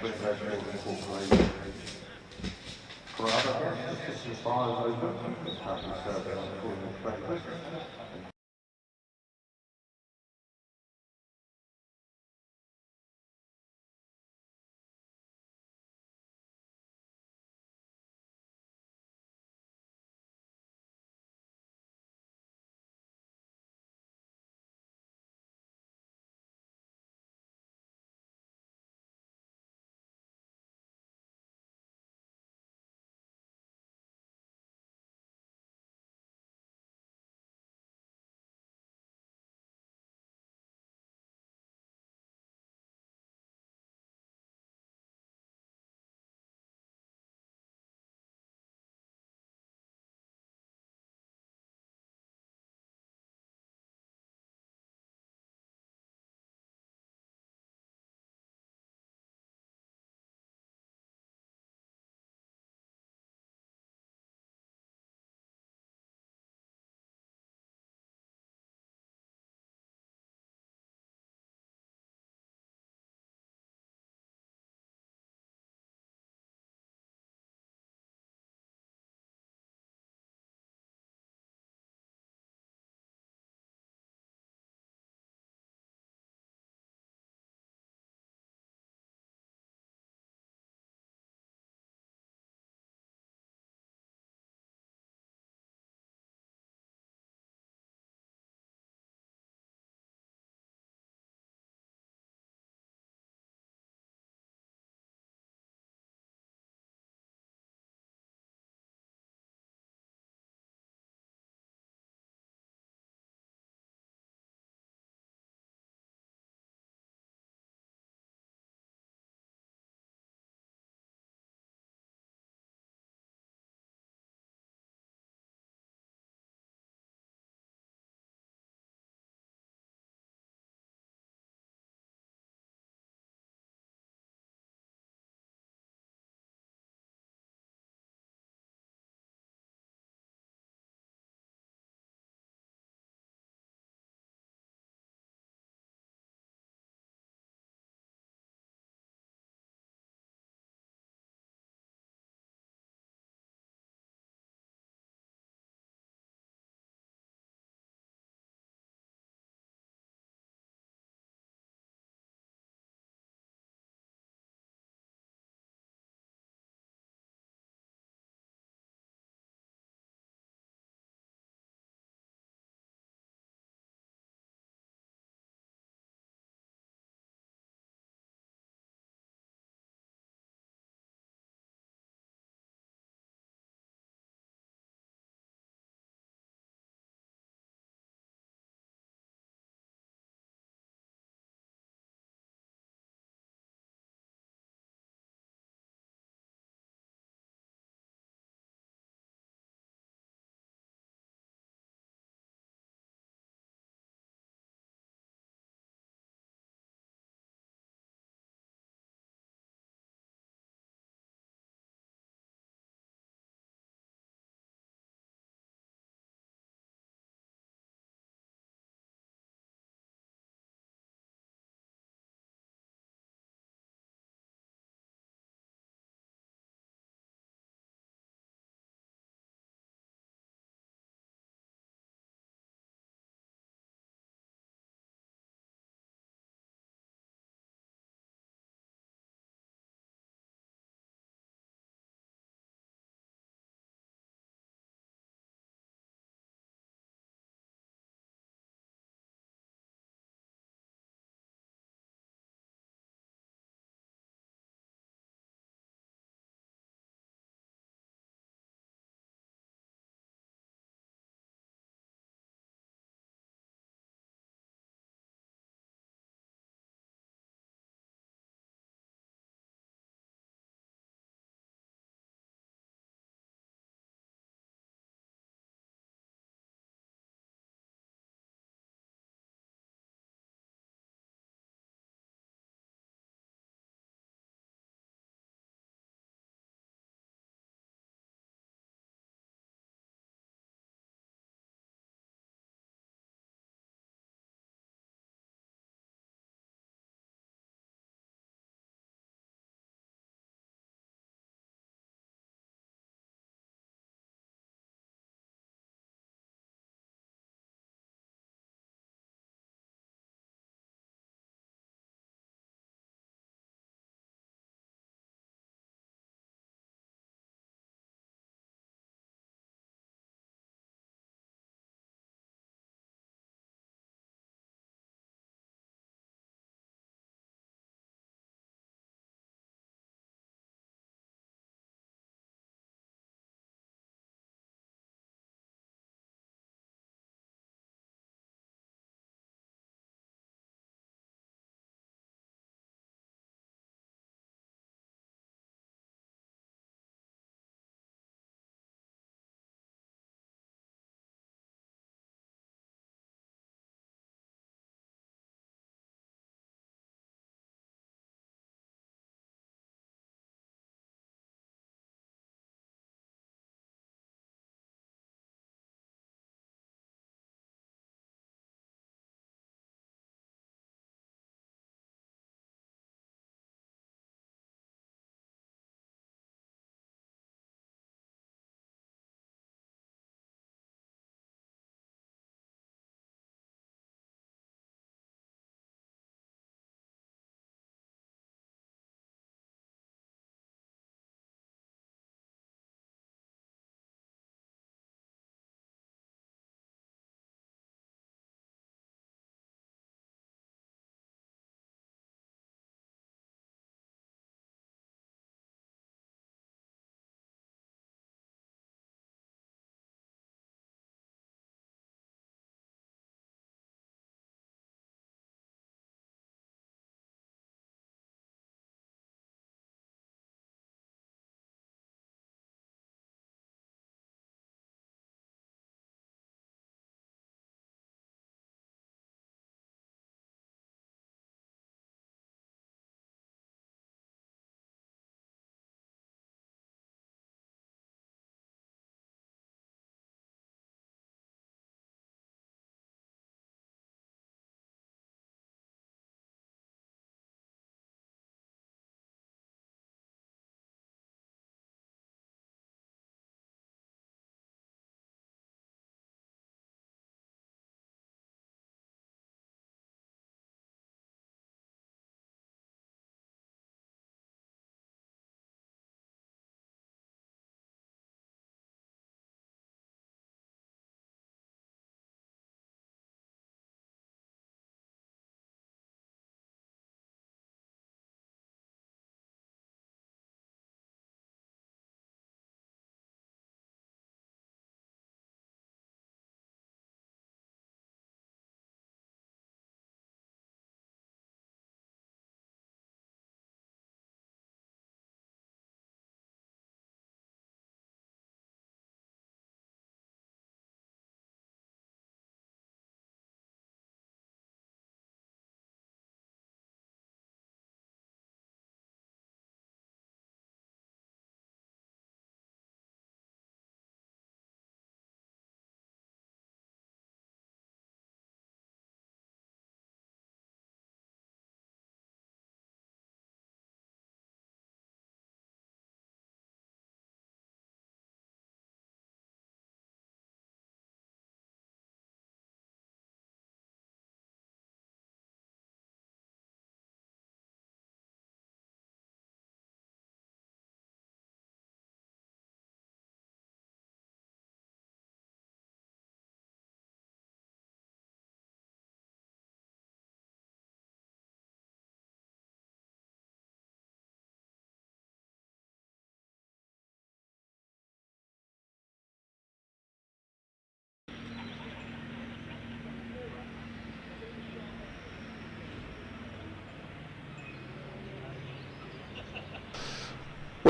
Recreational Incorporated. For other guests, the kitchen bar is open. It's currently serving full breakfast.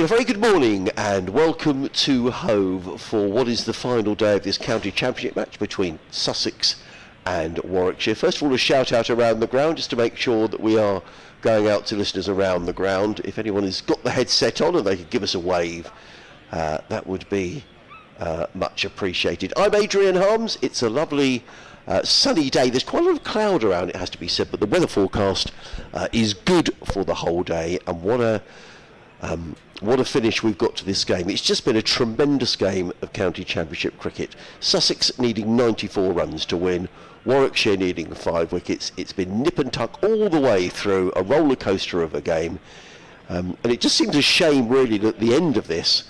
Well, a very good morning and welcome to Hove for what is the final day of this county championship match between Sussex and Warwickshire. First of all, a shout out around the ground just to make sure that we are going out to listeners around the ground. If anyone has got the headset on and they could give us a wave, that would be much appreciated. I'm Adrian Harms. It's a lovely sunny day. There's quite a lot of cloud around, it has to be said, but the weather forecast is good for the whole day, and what a finish we've got to this game. It's just been a tremendous game of county championship cricket. Sussex needing 94 runs to win, Warwickshire needing 5 wickets. It's been nip and tuck all the way through, a roller coaster of a game, and it just seems a shame really that at the end of this,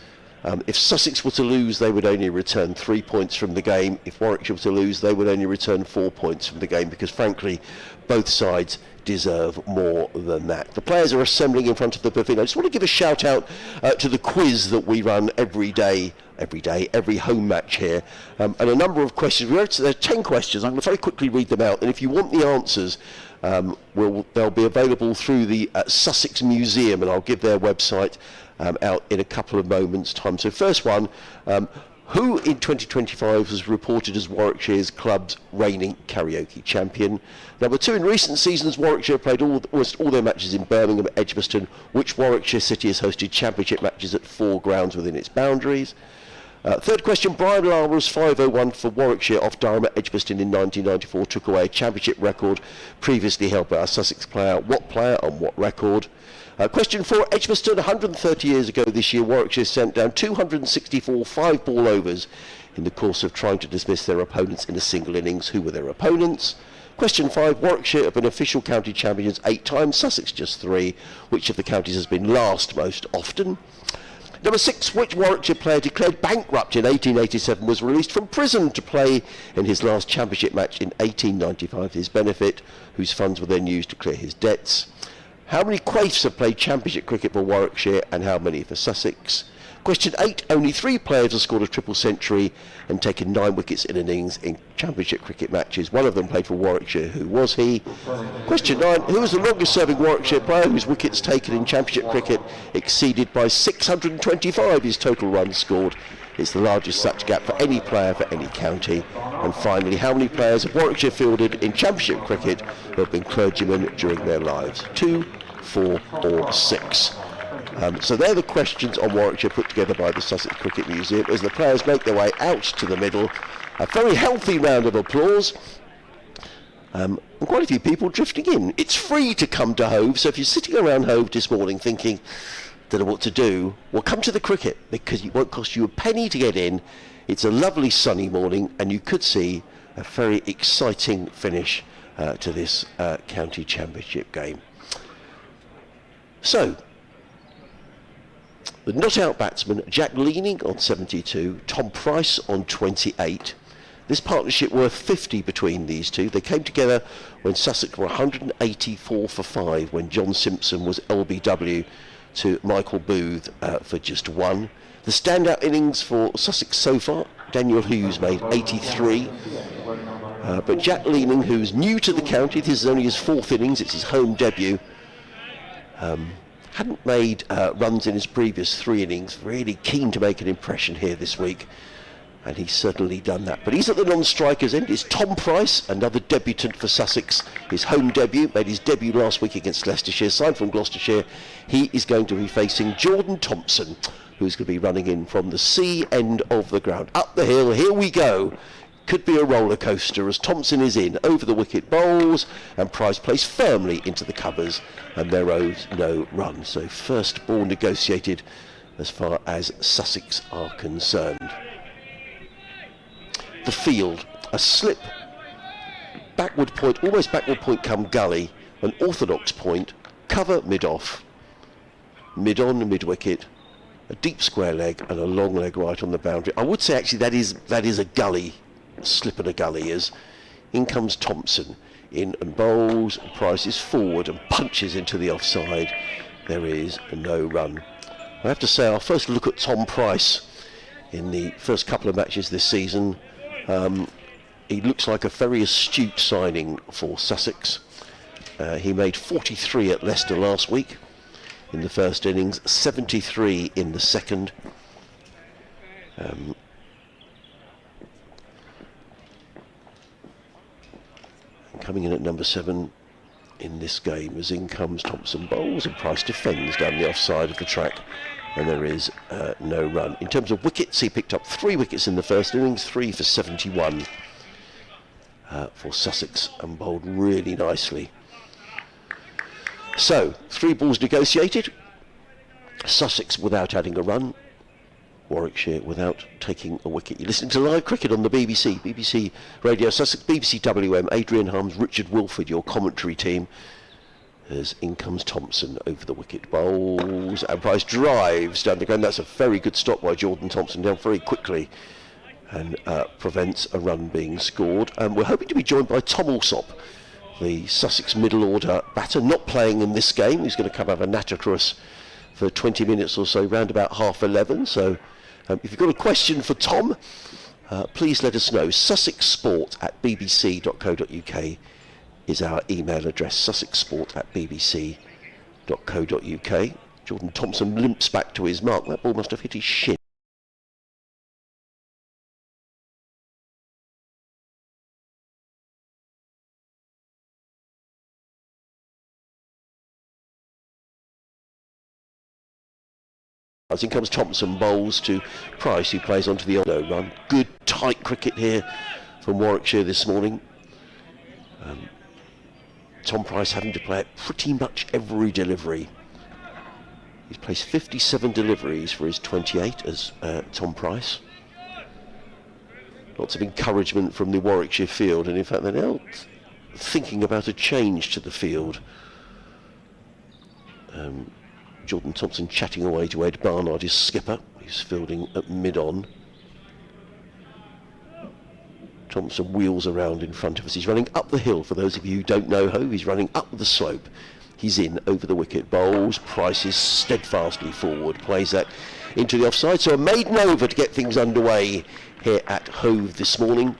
if Sussex were to lose, they would only return 3 points from the game. If Warwickshire were to lose, they would only return 4 points from the game, because frankly both sides deserve more than that. The players are assembling in front of the pavilion. I just want to give a shout out to the quiz that we run every home match here, and a number of questions. There are 10 questions. I'm going to very quickly read them out, and if you want the answers, they'll be available through the Sussex Museum, and I'll give their website out in a couple of moments' time. So first one, who in 2025 was reported as Warwickshire's club's reigning karaoke champion? Number 2, in recent seasons Warwickshire played almost all their matches in Birmingham and Edgbaston. Which Warwickshire city has hosted championship matches at 4 grounds within its boundaries? Third question, Brian Lara's 501 for Warwickshire off Durham at Edgbaston in 1994 took away a championship record previously held by a Sussex player. What player and what record? Question 4, Edgbaston, 130 years ago this year, Warwickshire sent down 264 5-ball overs in the course of trying to dismiss their opponents in a single innings. Who were their opponents? Question 5, Warwickshire have been official county champions 8 times, Sussex just 3. Which of the counties has been last most often? Number 6, which Warwickshire player declared bankrupt in 1887 was released from prison to play in his last championship match in 1895 for his benefit, whose funds were then used to clear his debts? How many quaifs have played championship cricket for Warwickshire and how many for Sussex? Question 8, only 3 players have scored a triple century and taken 9 wickets in innings in championship cricket matches. One of them played for Warwickshire. Who was he? Question 9, who was the longest serving Warwickshire player whose wickets taken in championship cricket exceeded by 625 his total runs scored? It's the largest such gap for any player for any county. And finally, how many players have Warwickshire fielded in championship cricket who have been clergymen during their lives? 2, 4 or 6? So they're the questions on Warwickshire put together by the Sussex Cricket Museum as the players make their way out to the middle. A very healthy round of applause, and quite a few people drifting in. It's free to come to Hove, so if you're sitting around Hove this morning thinking, don't know what to do, well, come to the cricket, because it won't cost you a penny to get in. It's a lovely sunny morning and you could see a very exciting finish to this county championship game. So the not-out batsman, Jack Leaning on 72, Tom Price on 28. This partnership worth 50 between these two. They came together when Sussex were 184 for 5, when John Simpson was LBW to Michael Booth for just 1. The standout innings for Sussex so far, Daniel Hughes made 83. But Jack Leaning, who's new to the county, this is only his 4th innings, it's his home debut, hadn't made runs in his previous 3 innings, really keen to make an impression here this week, and he's certainly done that. But he's at the non-strikers end. It's Tom Price, another debutant for Sussex, his home debut, made his debut last week against Leicestershire, signed from Gloucestershire. He is going to be facing Jordan Thompson, who's going to be running in from the C end of the ground. Up the hill, here we go. Could be a roller coaster as Thompson is in, over the wicket bowls, and Price plays firmly into the covers, and there owes no run. So first ball negotiated as far as Sussex are concerned. The field, a slip, backward point, almost backward point come gully, an orthodox point, cover mid-off, mid-on, mid-wicket, a deep square leg and a long leg right on the boundary. I would say actually that is a gully, slip and a gully is. In comes Thompson, in and bowls, Price is forward and punches into the offside. There is no run. I have to say, our first look at Tom Price in the first couple of matches this season, he looks like a very astute signing for Sussex. He made 43 at Leicester last week. in the first innings, 73 in the second. Coming in at number 7 in this game as in comes Thompson bowls and Price defends down the offside of the track, and there is no run. In terms of wickets, he picked up 3 wickets in the first innings, 3 for 71 for Sussex, and bowled really nicely. So 3 balls negotiated, Sussex without adding a run, Warwickshire without taking a wicket. You're listening to live cricket on the BBC Radio Sussex, BBC WM, Adrian Harms, Richard Wilford, your commentary team, as in comes Thompson over the wicket, bowls, and Price drives down the ground. That's a very good stop by Jordan Thompson, down very quickly, and prevents a run being scored. And we're hoping to be joined by Tom Alsop, the Sussex middle order batter, not playing in this game. He's going to come have a natter for us for 20 minutes or so, round about 11:30. So if you've got a question for Tom, please let us know. sussexsport@bbc.co.uk is our email address, sussexsport@bbc.co.uk. Jordan Thompson limps back to his mark. That ball must have hit his shin. As in comes Thompson, bowls to Price, who plays onto the no run. Good tight cricket here from Warwickshire this morning. Tom Price having to play at pretty much every delivery. He's placed 57 deliveries for his 28 as Tom Price. Lots of encouragement from the Warwickshire field, and in fact they're now thinking about a change to the field. Jordan Thompson chatting away to Ed Barnard, his skipper. He's fielding at mid-on. Thompson wheels around in front of us. He's running up the hill, for those of you who don't know how. He's running up the slope. He's in over the wicket. Bowls, Price is steadfastly forward. Plays that into the offside. So a maiden over to get things underway here at Hove this morning.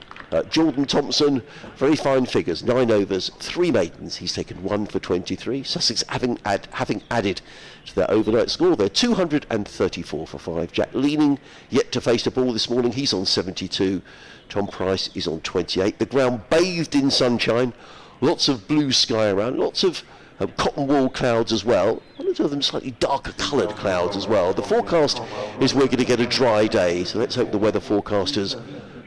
Jordan Thompson, very fine figures, 9 overs, 3 maidens. He's taken 1 for 23. Sussex having added to their overnight score. They're 234 for 5. Jack Leaning yet to face the ball this morning. He's on 72. Tom Price is on 28. The ground bathed in sunshine. Lots of blue sky around. Lots of cotton wool clouds as well. One or two of them slightly darker coloured clouds as well. The forecast is we're going to get a dry day. So let's hope the weather forecasters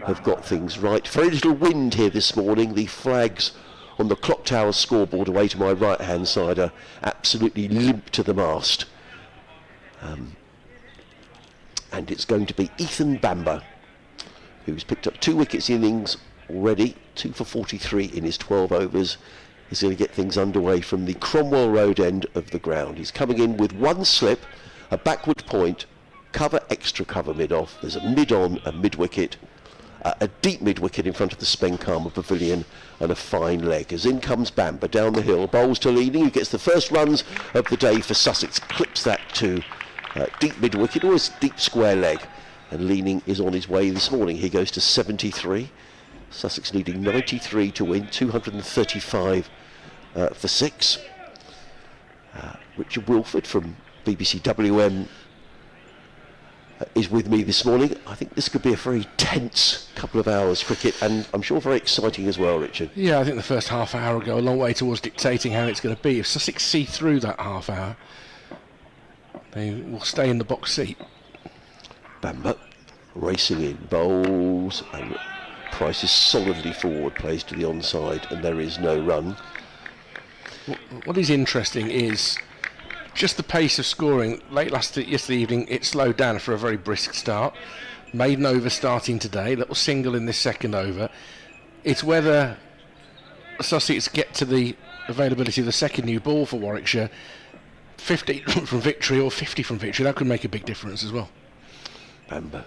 have got things right. Very little wind here this morning. The flags on the clock tower scoreboard away to my right hand side are absolutely limp to the mast. And it's going to be Ethan Bamber, who's picked up 2 wickets in innings already, 2 for 43 in his 12 overs. He's going to get things underway from the Cromwell Road end of the ground. He's coming in with 1 slip, a backward point, cover, extra cover mid-off. There's a mid-on, a mid-wicket, a deep mid-wicket in front of the Spenkama Pavilion, and a fine leg. As in comes Bamber down the hill, bowls to Leaning, who gets the first runs of the day for Sussex, clips that to deep mid-wicket, always deep square leg, and Leaning is on his way this morning. He goes to 73. Sussex needing 93 to win, 235 for 6. Richard Wilford from BBC WM is with me this morning. I think this could be a very tense couple of hours cricket, and I'm sure very exciting as well, Richard. Yeah, I think the first half hour will go a long way towards dictating how it's going to be. If Sussex see through that half hour, they will stay in the box seat. Bamber racing in, bowls, and Price is solidly forward, plays to the onside, and there is no run. What is interesting is just the pace of scoring. Yesterday evening, it slowed down for a very brisk start. Maiden over starting today, little single in this second over. It's whether Sussex get to the availability of the second new ball for Warwickshire, 50 from victory or 50 from victory. That could make a big difference as well. Bamber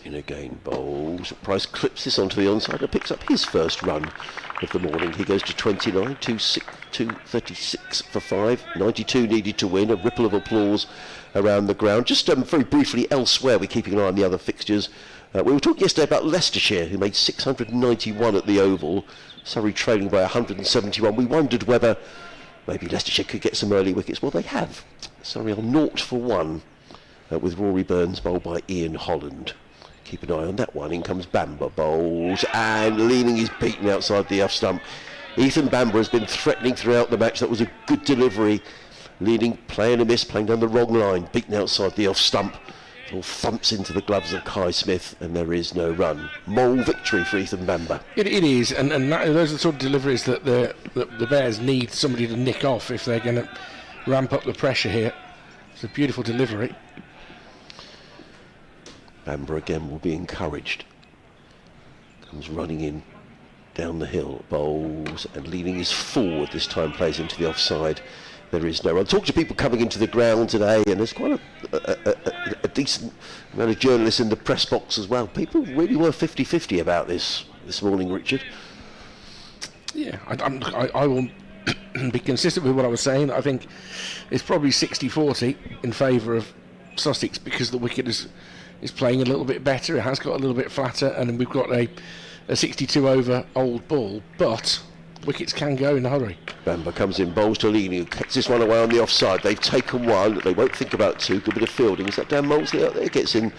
in again, bowls. Price clips this onto the onside and picks up his first run of the morning. He goes to 29, 236 for 5, 92 needed to win. A ripple of applause around the ground. Just very briefly elsewhere, we're keeping an eye on the other fixtures. We were talking yesterday about Leicestershire, who made 691 at the Oval, Surrey trailing by 171. We wondered whether maybe Leicestershire could get some early wickets. Well, they have. Surrey on 0-1 with Rory Burns bowled by Ian Holland. Keep an eye on that one. In comes Bamber, bowls, and leaning is beaten outside the off stump. Ethan Bamber has been threatening throughout the match. That was a good delivery. Leading, playing a miss, playing down the wrong line, beaten outside the off stump. It all thumps into the gloves of Kai Smith, and there is no run. Moral victory for Ethan Bamber. It is, and those are the sort of deliveries that the Bears need somebody to nick off if they're going to ramp up the pressure here. It's a beautiful delivery. Bamber again will be encouraged. Comes running in down the hill, bowls, and leaning is forward this time, plays into the offside. There is no run. Talk to people coming into the ground today, and there's quite a decent amount of journalists in the press box as well. People really were 50-50 about this morning, Richard. Yeah, I will be consistent with what I was saying. I think it's probably 60-40 in favour of Sussex because the wicket is playing a little bit better. It has got a little bit flatter, and we've got a 62 over old ball, but wickets can go in a hurry. Bamber comes in, bowls to Leaney, who cuts this one away on the offside. They've taken one, they won't think about two. Good bit of fielding. Is that Dan Molesley out there? Gets in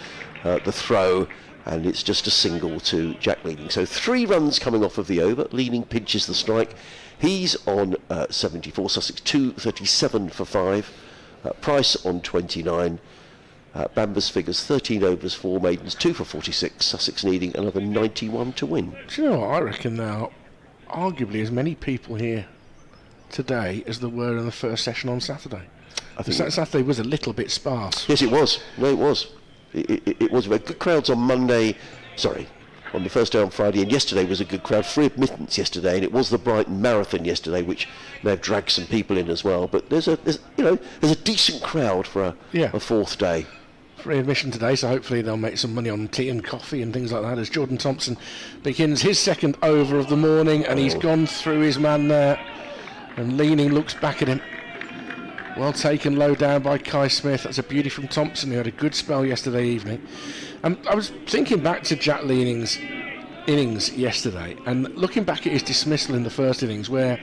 the throw, and it's just a single to Jack Leaning. So 3 runs coming off of the over. Leaning pinches the strike. He's on 74. Sussex 237 for 5. Price on 29. Bamber's figures 13 overs, 4 maidens, 2 for 46. Sussex needing another 91 to win. Do you know what? I reckon now, arguably as many people here today as there were in the first session on Saturday. I think Saturday was a little bit sparse. Yes, it was. No, it was. It was. Good crowds on Monday. Sorry, on the first day on Friday, and yesterday was a good crowd. Free admittance yesterday, and it was the Brighton Marathon yesterday, which may have dragged some people in as well. But there's a decent crowd for a fourth day. Free admission today, so hopefully they'll make some money on tea and coffee and things like that as Jordan Thompson begins his second over of the morning, and he's gone through his man there, and Leaning looks back at him. Well taken low down by Kai Smith. That's a beauty from Thompson, who had a good spell yesterday evening. I was thinking back to Jack Leaning's innings yesterday and looking back at his dismissal in the first innings, where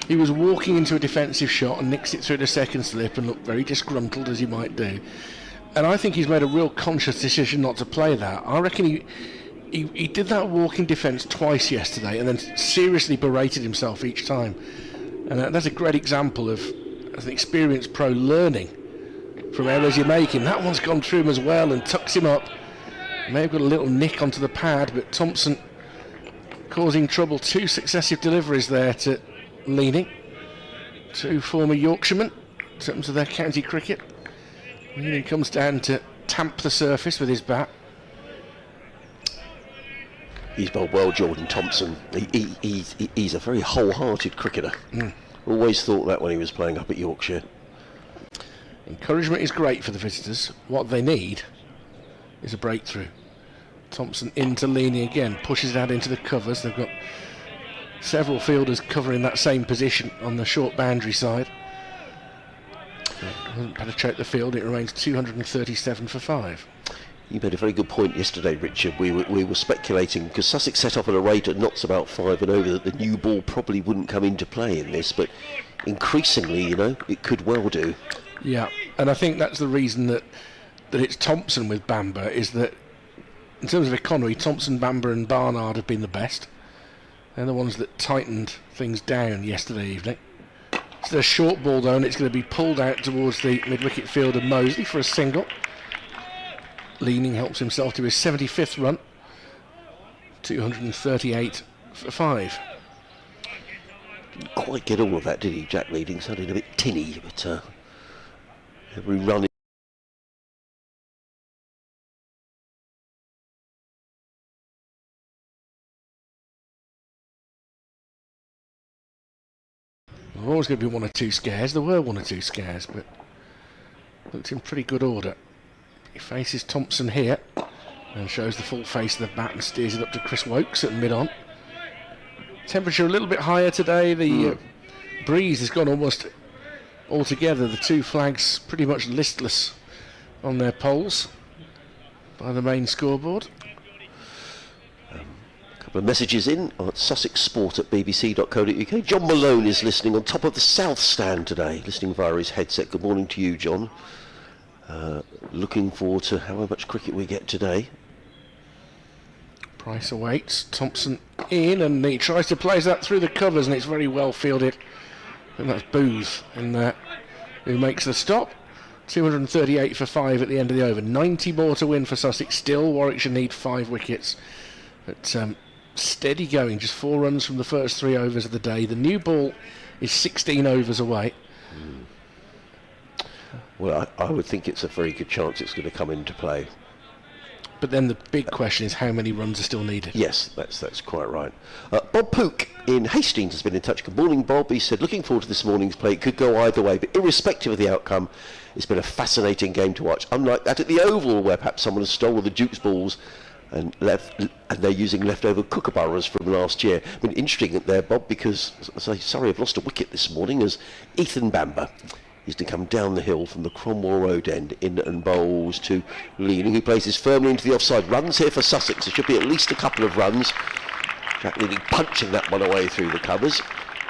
he was walking into a defensive shot and nicks it through the second slip and looked very disgruntled, as he might do. And I think he's made a real conscious decision not to play that. I reckon he did that walking defence twice yesterday and then seriously berated himself each time. And that's a great example of an experienced pro learning from errors you're making. That one's gone through him as well and tucks him up. May have got a little nick onto the pad, but Thompson causing trouble. 2 successive deliveries there to Leaning. 2 former Yorkshiremen in terms of their county cricket. Leaning comes down to tamp the surface with his bat. He's bowled well, Jordan Thompson. He's a very wholehearted cricketer. Always thought that when he was playing up at Yorkshire. Encouragement is great for the visitors. What they need is a breakthrough. Thompson into Leaning again, pushes it out into the covers. They've got several fielders covering that same position on the short boundary side. Doesn't penetrate the field. It remains 237 for 5. You made a very good point yesterday, Richard. We were speculating, because Sussex set off at a rate of knots about 5 and over, that the new ball probably wouldn't come into play in this, but increasingly, it could well do. Yeah, and I think that's the reason that it's Thompson with Bamber, is that in terms of economy, Thompson, Bamber and Barnard have been the best. They're the ones that tightened things down yesterday evening. It's a short ball though, and it's going to be pulled out towards the mid-wicket fielder Mosley for a single. Leaning helps himself to his 75th run. 238 for 5. Didn't quite get all of that, did he, Jack Leaning? Sounded a bit tinny, but every run... There were always going to be 1 or 2 scares. There were 1 or 2 scares, but looked in pretty good order. He faces Thompson here and shows the full face of the bat and steers it up to Chris Wokes at mid-on. Temperature a little bit higher today. The breeze has gone almost altogether. The 2 flags pretty much listless on their poles by the main scoreboard. Couple of messages in on Sussex Sport at bbc.co.uk. John Malone is listening on top of the South Stand today, listening via his headset. Good morning to you, John. Looking forward to how much cricket we get today. Price awaits. Thompson in, and he tries to place that through the covers, and it's very well fielded. And that's Booth in there who makes the stop. 238 for 5 at the end of the over. 90 more to win for Sussex. Still, Warwickshire need 5 wickets. But steady going, just 4 runs from the first 3 overs of the day. The new ball is 16 overs away. Well, I would think it's a very good chance it's going to come into play. But then the big question is how many runs are still needed. Yes, that's quite right. Bob Pook in Hastings has been in touch. Good morning, Bob. He said, looking forward to this morning's play. It could go either way, but irrespective of the outcome, it's been a fascinating game to watch. Unlike that at the Oval, where perhaps someone has stolen the Duke's balls and they're using leftover kookaburras from last year. I mean, interesting there, Bob, because sorry, I've lost a wicket this morning as Ethan Bamber is to come down the hill from the Cromwell Road end in and bowls to Leaning, who places firmly into the offside. Runs here for Sussex. There should be at least a couple of runs. Jack Leaning punching that one away through the covers.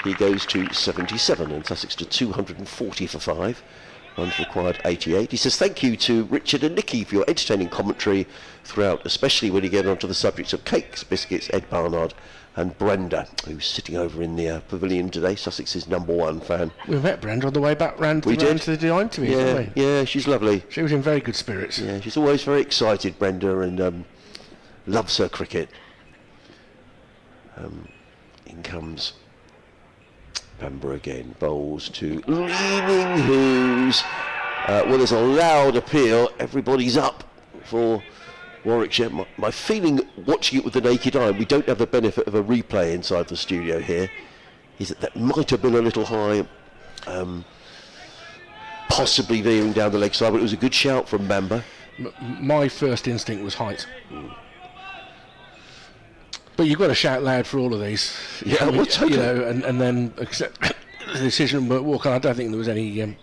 He goes to 77 and Sussex to 240 for 5. Runs required 88. He says thank you to Richard and Nicky for your entertaining commentary throughout, especially when you get onto the subjects of cakes, biscuits, Ed Barnard and Brenda, who's sitting over in the pavilion today, Sussex's #1 fan. We met Brenda on the way back round to the Dime to me, didn't we? Yeah, she's lovely. She was in very good spirits. Yeah, she's always very excited, Brenda, and loves her cricket. In comes Bamber again, bowls to Leaning, who's well, there's a loud appeal. Everybody's up for Warwickshire. My feeling, watching it with the naked eye, we don't have the benefit of a replay inside the studio here, is that might have been a little high, possibly veering down the leg side, but it was a good shout from Bamber. My first instinct was height. But you've got to shout loud for all of these. Yeah, well, totally. You know, and then accept the decision. But walk on. I don't think there was any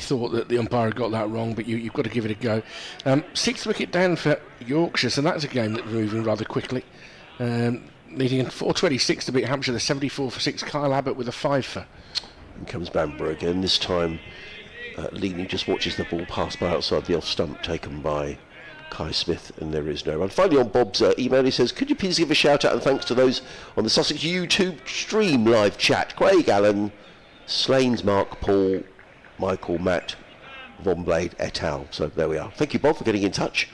thought that the umpire had got that wrong. But you've got to give it a go. 6th wicket down for Yorkshire, so that's a game that's moving rather quickly. Leading in 4:26 to beat Hampshire. The 74 for 6. Kyle Abbott with a 5 for. In comes Bamber again. This time, Leaning just watches the ball pass by outside the off stump, taken by Kai Smith, and there is no run. Finally, on Bob's email, he says, could you please give a shout out and thanks to those on the Sussex YouTube stream live chat? Craig Allen, Slains, Mark, Paul, Michael, Matt, Von Blade, et al. So there we are. Thank you, Bob, for getting in touch.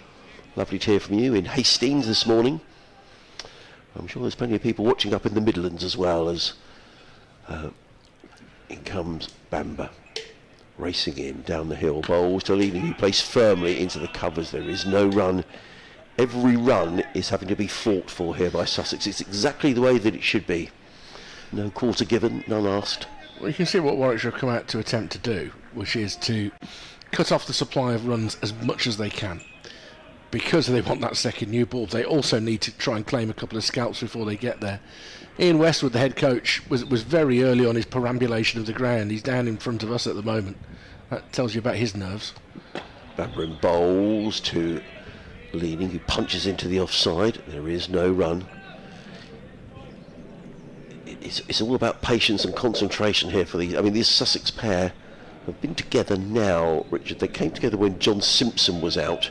Lovely to hear from you in Hastings this morning. I'm sure there's plenty of people watching up in the Midlands as well, as in comes Bamber. Racing in down the hill, bowls to Leaning, who plays firmly into the covers. There is no run. Every run is having to be fought for here by Sussex. It's exactly the way that it should be. No quarter given, none asked. Well, you can see what Warwickshire have come out to attempt to do, which is to cut off the supply of runs as much as they can. Because they want that second new ball, they also need to try and claim a couple of scalps before they get there. Ian Westwood, the head coach, was very early on his perambulation of the ground. He's down in front of us at the moment. That tells you about his nerves. Bamber and bowls to Leaning, who punches into the offside. There is no run. It's all about patience and concentration here for these. I mean, this Sussex pair have been together now, Richard. They came together when John Simpson was out,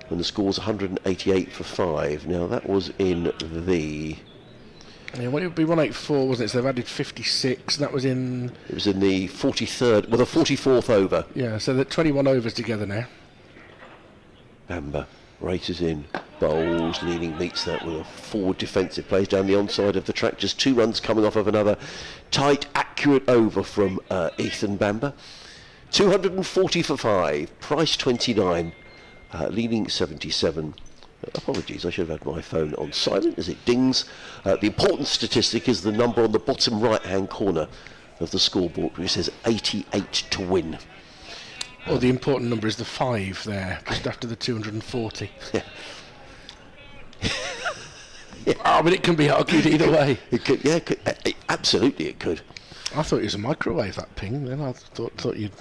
when the score was 188 for 5. Now, that was in the... Yeah, well, it would be 184, wasn't it? So they've added 56. That was in... It was in the 43rd, well, the 44th over. Yeah, so they're 21 overs together now. Bamber races in, bowls, Leaning meets that with a forward defensive, plays down the onside of the track. Just 2 runs coming off of another tight, accurate over from Ethan Bamber. 240 for 5, price 29, Leaning 77. Apologies, I should have had my phone on silent as it dings. The important statistic is the number on the bottom right-hand corner of the scoreboard, which says 88 to win. Well, the important number is the 5 there, just after the 240. Yeah. Oh, but it can be argued either way. It could, yeah, absolutely it could. I thought it was a microwave, that ping. Then I thought you'd...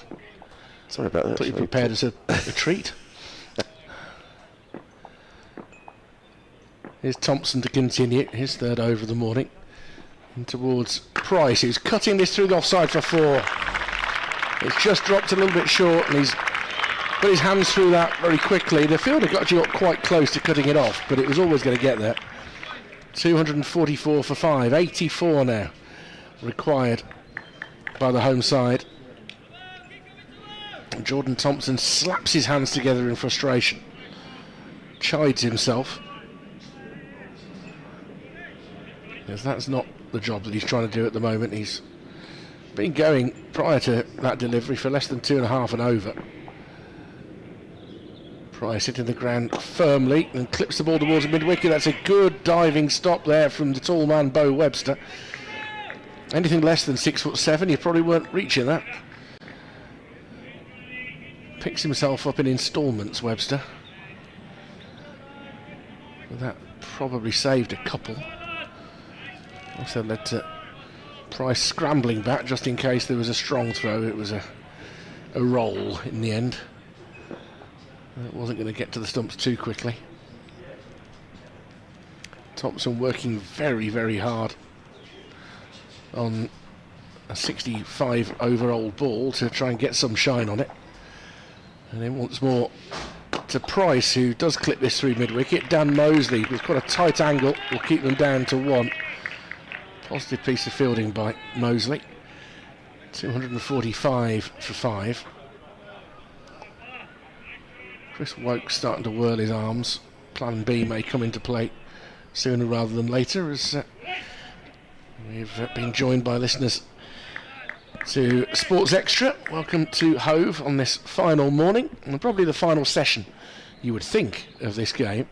Sorry about that. Thought you prepared us a treat. Here's Thompson to continue his third over of the morning. And towards Price, who's cutting this through the offside for 4. It's just dropped a little bit short, and he's put his hands through that very quickly. The fielder actually got quite close to cutting it off, but it was always going to get there. 244 for 5, 84 now required by the home side. Jordan Thompson slaps his hands together in frustration, chides himself, because that's not the job that he's trying to do at the moment. He's been going prior to that delivery for less than 2.5 and over. Price hitting the ground firmly and clips the ball towards the mid-wicket. That's a good diving stop there from the tall man Bo Webster. Anything less than 6'7", you probably weren't reaching that. Picks himself up in instalments, Webster. Well, that probably saved a couple. Also led to Price scrambling back just in case there was a strong throw. It was a roll in the end. It wasn't going to get to the stumps too quickly. Thompson working very, very hard on a 65 over old ball to try and get some shine on it. And then once more to Price, who does clip this through mid-wicket. Dan Mosley with quite a tight angle will keep them down to 1. Positive piece of fielding by Mosley. 245 for 5. Chris Woke starting to whirl his arms. Plan B may come into play sooner rather than later, as we've been joined by listeners to Sports Extra. Welcome to Hove on this final morning, and probably the final session, you would think, of this game.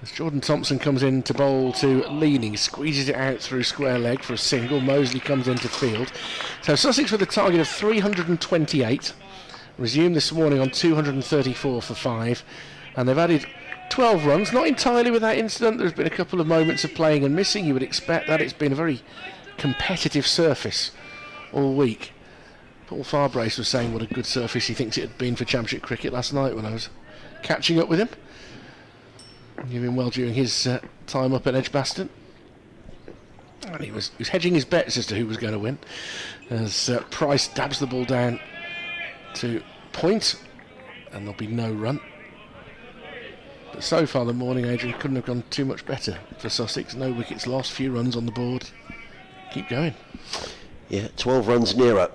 As Jordan Thompson comes in to bowl to Leaning, squeezes it out through square leg for a single. Mosley comes into field. So Sussex with a target of 328. Resumed this morning on 234 for 5. And they've added 12 runs, not entirely without incident. There's been a couple of moments of playing and missing. You would expect that. It's been a very competitive surface all week. Paul Farbrace was saying what a good surface he thinks it had been for Championship cricket last night when I was catching up with him. Give him well during his time up at Edgbaston. And he was hedging his bets as to who was going to win. As Price dabs the ball down to point, and there'll be no run. But so far the morning, Adrian, couldn't have gone too much better for Sussex. No wickets lost, few runs on the board. Keep going. Yeah, 12 runs nearer,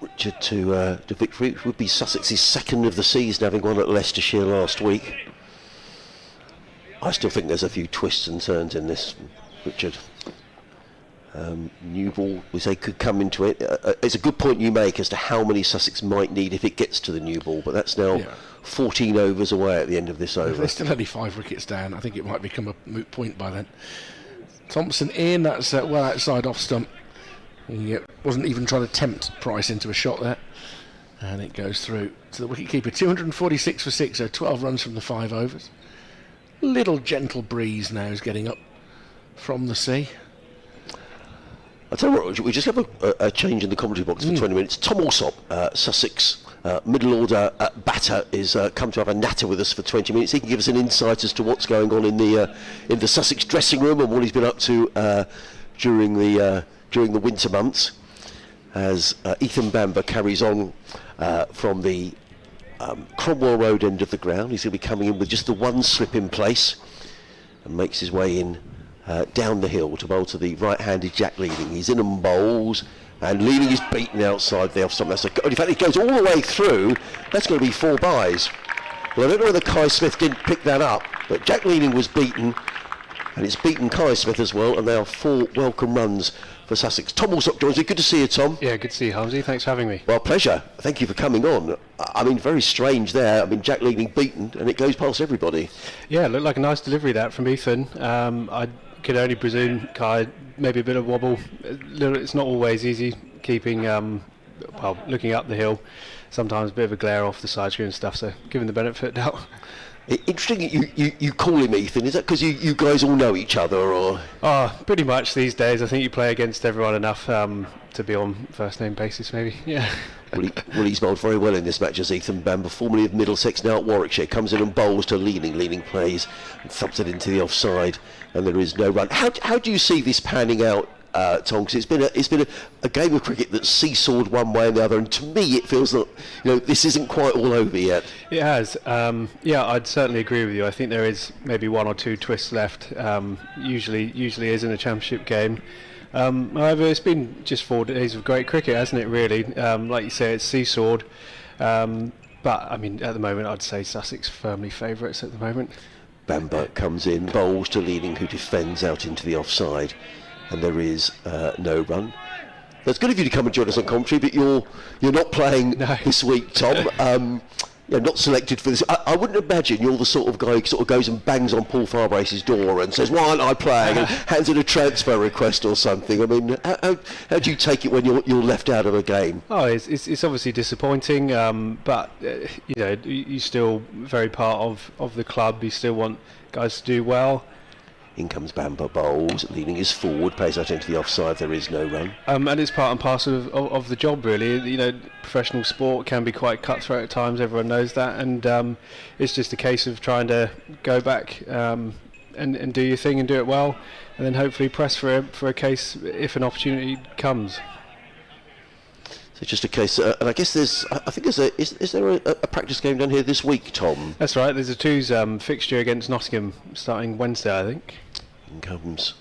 Richard, to victory, which would be Sussex's second of the season, having won at Leicestershire last week. I still think there's a few twists and turns in this, Richard. New ball, we say, could come into it. It's a good point you make as to how many Sussex might need if it gets to the new ball, but that's now 14 overs away at the end of this over. If there's still only 5 wickets down, I think it might become a moot point by then. Thompson in, that's well outside off stump. He wasn't even trying to tempt Price into a shot there. And it goes through to the wicket-keeper. 246 for 6, so 12 runs from the 5 overs. Little gentle breeze now is getting up from the sea. I'll tell you what, we just have a change in the commentary box for 20 minutes. Tom Alsop, Sussex middle order batter, is come to have a natter with us for 20 minutes. He can give us an insight as to what's going on in the Sussex dressing room and what he's been up to during the winter months, as Ethan Bamber carries on from the Cromwell Road end of the ground. He's going to be coming in with just the one slip in place and makes his way in down the hill to bowl to the right-handed Jack Leading. He's in and bowls, and Leading is beaten outside the off stump. In fact, it goes all the way through. That's going to be 4 byes. Well, I don't know whether Kai Smith didn't pick that up, but Jack Leading was beaten, and it's beaten Kai Smith as well, and they are 4 welcome runs for Sussex. Tom Alsop joins me. Good to see you, Tom. Yeah, good to see you, Hamzy. Thanks for having me. Well, pleasure. Thank you for coming on. I mean, very strange there. I mean, Jack Leading beaten, and it goes past everybody. Yeah, it looked like a nice delivery, that, from Ethan. I could only presume Kai, maybe a bit of wobble. It's not always easy keeping, looking up the hill. Sometimes a bit of a glare off the side screen and stuff, so given the benefit of doubt, Interesting that you call him Ethan. Is that because you guys all know each other, or? Oh, pretty much these days. I think you play against everyone enough to be on first name basis, maybe. Yeah. Well, he's bowled very well in this match as Ethan Bamber, formerly of Middlesex, now at Warwickshire, comes in and bowls to Leaning plays and thumps it into the offside, and there is no run. How do you see this panning out, Tom? Because it's been a game of cricket that's seesawed one way and the other, and to me it feels that this isn't quite all over yet. It has. Yeah, I'd certainly agree with you. I think there is maybe one or two twists left. Usually is in a championship game. However, it's been just 4 days of great cricket, hasn't it, really? Like you say, it's seesawed. But, I mean, at the moment, I'd say Sussex firmly favourites at the moment. Bamber comes in, bowls to Leaning, who defends out into the offside, and there is no run. That's good of you to come and join us on commentary, but you're not playing this week, Tom. Not selected for this. I wouldn't imagine you're the sort of guy who sort of goes and bangs on Paul Farbrace's door and says, "Why aren't I playing?" and hands in a transfer request or something. I mean, how do you take it when you're left out of a game? Oh, it's obviously disappointing, but you're still very part of the club. You still want guys to do well. In comes Bamber, bowls, Leaning is forward, plays out into the offside, there is no run. And it's part and parcel of the job, really. Professional sport can be quite cutthroat at times, everyone knows that, and it's just a case of trying to go back and do your thing and do it well, and then hopefully press for a case if an opportunity comes. So just a case, and I guess is there a practice game down here this week, Tom? That's right, there's a twos fixture against Nottingham starting Wednesday, I think. In comes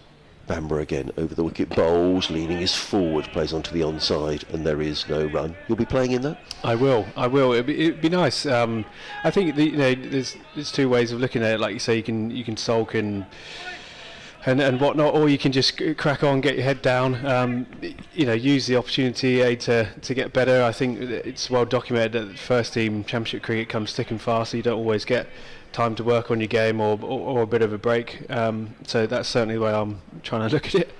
Bamber again, over the wicket, bowls, Leaning is forward, plays onto the onside, and there is no run. You'll be playing in that? I will. It'd be nice. I think there's two ways of looking at it. Like you say, you can sulk and whatnot, or you can just crack on, get your head down. Use the opportunity to get better. I think it's well documented that first team championship cricket comes thick and fast, so you don't always get time to work on your game or a bit of a break. So that's certainly the way I'm trying to look at it.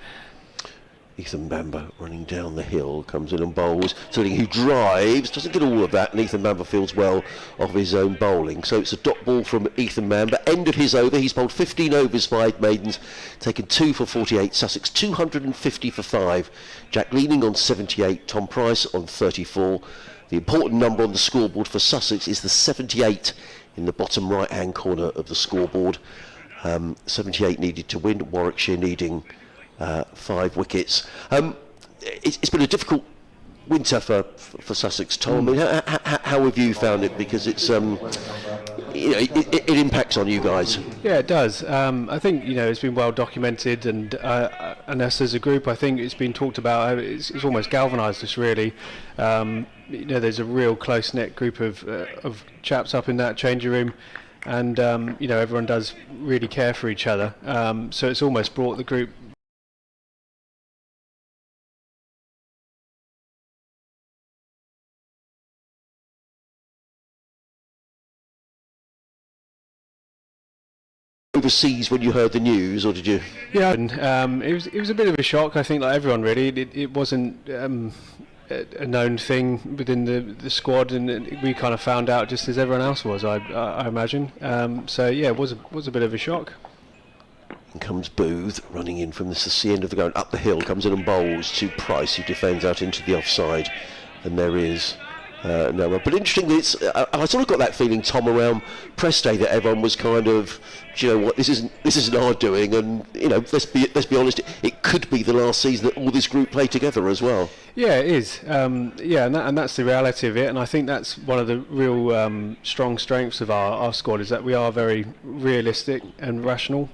Ethan Bamber running down the hill, comes in and bowls. Leaning, who drives, doesn't get all of that, and Ethan Bamber feels well of his own bowling. So it's a dot ball from Ethan Bamber. End of his over. He's bowled 15 overs, 5 maidens, taken 2 for 48. Sussex 250 for 5. Jack Leaning on 78. Tom Price on 34. The important number on the scoreboard for Sussex is the 78 in the bottom right-hand corner of the scoreboard. 78 needed to win. Warwickshire needing 5 wickets. It's been a difficult winter for Sussex, Tom. I mean, how have you found it? Because it's it impacts on you guys. Yeah, it does. I think it's been well documented, and us as a group, I think it's been talked about. It's almost galvanised us, really. There's a real close-knit group of chaps up in that changing room. And everyone does really care for each other. So it's almost brought the group overseas when you heard the news, or did you? Yeah, and it was a bit of a shock. I think, like everyone, really. It wasn't a known thing within the squad, and we kind of found out just as everyone else was, I imagine. So yeah, it was a bit of a shock. And comes Booth running in from the end of the ground up the hill, comes in and bowls to Price, who defends out into the offside, and there is no one. But interestingly, I sort of got that feeling, Tom, around press day, that everyone was kind of, do you know what, this isn't our doing, and let's be honest, it could be the last season that all this group play together as well. Yeah, it is. And that's the reality of it, and I think that's one of the real strong strengths of our squad, is that we are very realistic and rational.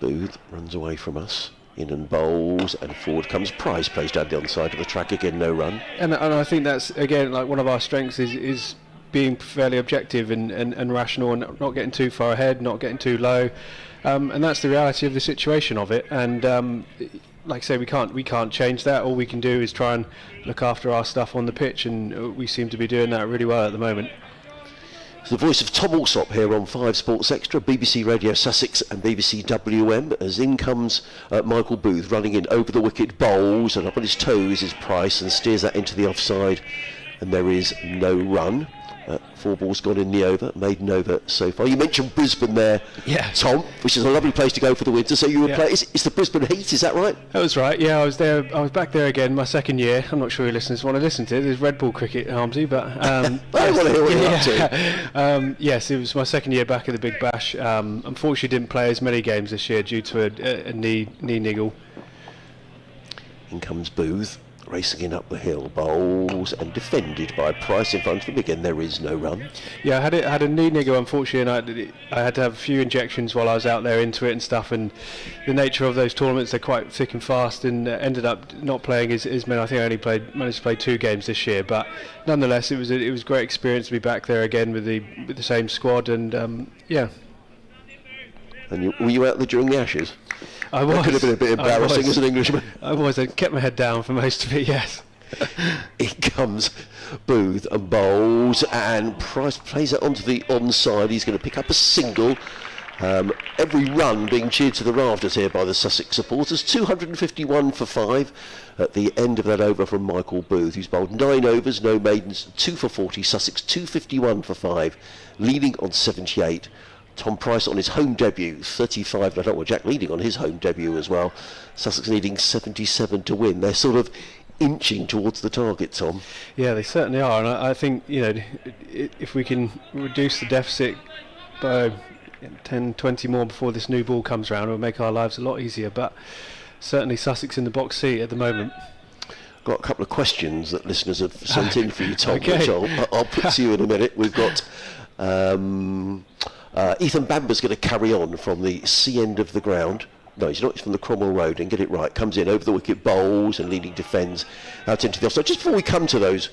Booth runs away from us, in and bowls, and forward comes Price, plays down the onside of the track again, no run. And I think that's, again, like one of our strengths is being fairly objective and rational, and not getting too far ahead, not getting too low, and that's the reality of the situation of it. And like I say, we can't change that. All we can do is try and look after our stuff on the pitch, and we seem to be doing that really well at the moment. It's the voice of Tom Alsop here on 5 Sports Extra, BBC Radio Sussex and BBC WM, as in comes Michael Booth running in over the wicket, bowls, and up on his toes is Price, and steers that into the offside, and there is no run. 4 balls gone in the over, maiden over so far. You mentioned Brisbane there, Yeah. Tom, which is a lovely place to go for the winter. So you were playing. It's the Brisbane Heat, is that right? That was right. Yeah, I was there. I was back there again, my second year. I'm not sure your listeners want to listen to it. There's Red Bull cricket, Armsy, but I want to hear what you're up to. yes, it was my second year back at the Big Bash. Unfortunately, didn't play as many games this year due to a knee niggle. In comes Booth, racing in up the hill, bowls and defended by Price in front of him. Again, there is no run. Yeah, I had a knee niggle, unfortunately, and I had to have a few injections while I was out there into it and stuff. And the nature of those tournaments, they're quite thick and fast, and ended up not playing as many. I think I only managed to play 2 games this year, but nonetheless, it was a great experience to be back there again with the same squad. And yeah. And were you out there during the Ashes? I was. That could have been a bit embarrassing as an Englishman. I was. I kept my head down for most of it, yes. In comes Booth and bowls, and Price plays it onto the onside. He's going to pick up a single. Every run being cheered to the rafters here by the Sussex supporters. 251 for 5 at the end of that over from Michael Booth, who's bowled 9 overs, no maidens, 2 for 40. Sussex 251 for 5, leading on 78. Tom Price on his home debut, 35. I don't want Jack leading on his home debut as well. Sussex needing 77 to win. They're sort of inching towards the target, Tom. Yeah, they certainly are, and I think, if we can reduce the deficit by 10, 20 more before this new ball comes around, it'll make our lives a lot easier. But certainly Sussex in the box seat at the moment. Got a couple of questions that listeners have sent in for you, Tom, Okay. which I'll put to you in a minute. We've got Ethan Bamber's going to carry on from the C end of the ground. No, he's not. He's from the Cromwell Road, and get it right. Comes in over the wicket, bowls and leading defends out into the offside. Just before we come to those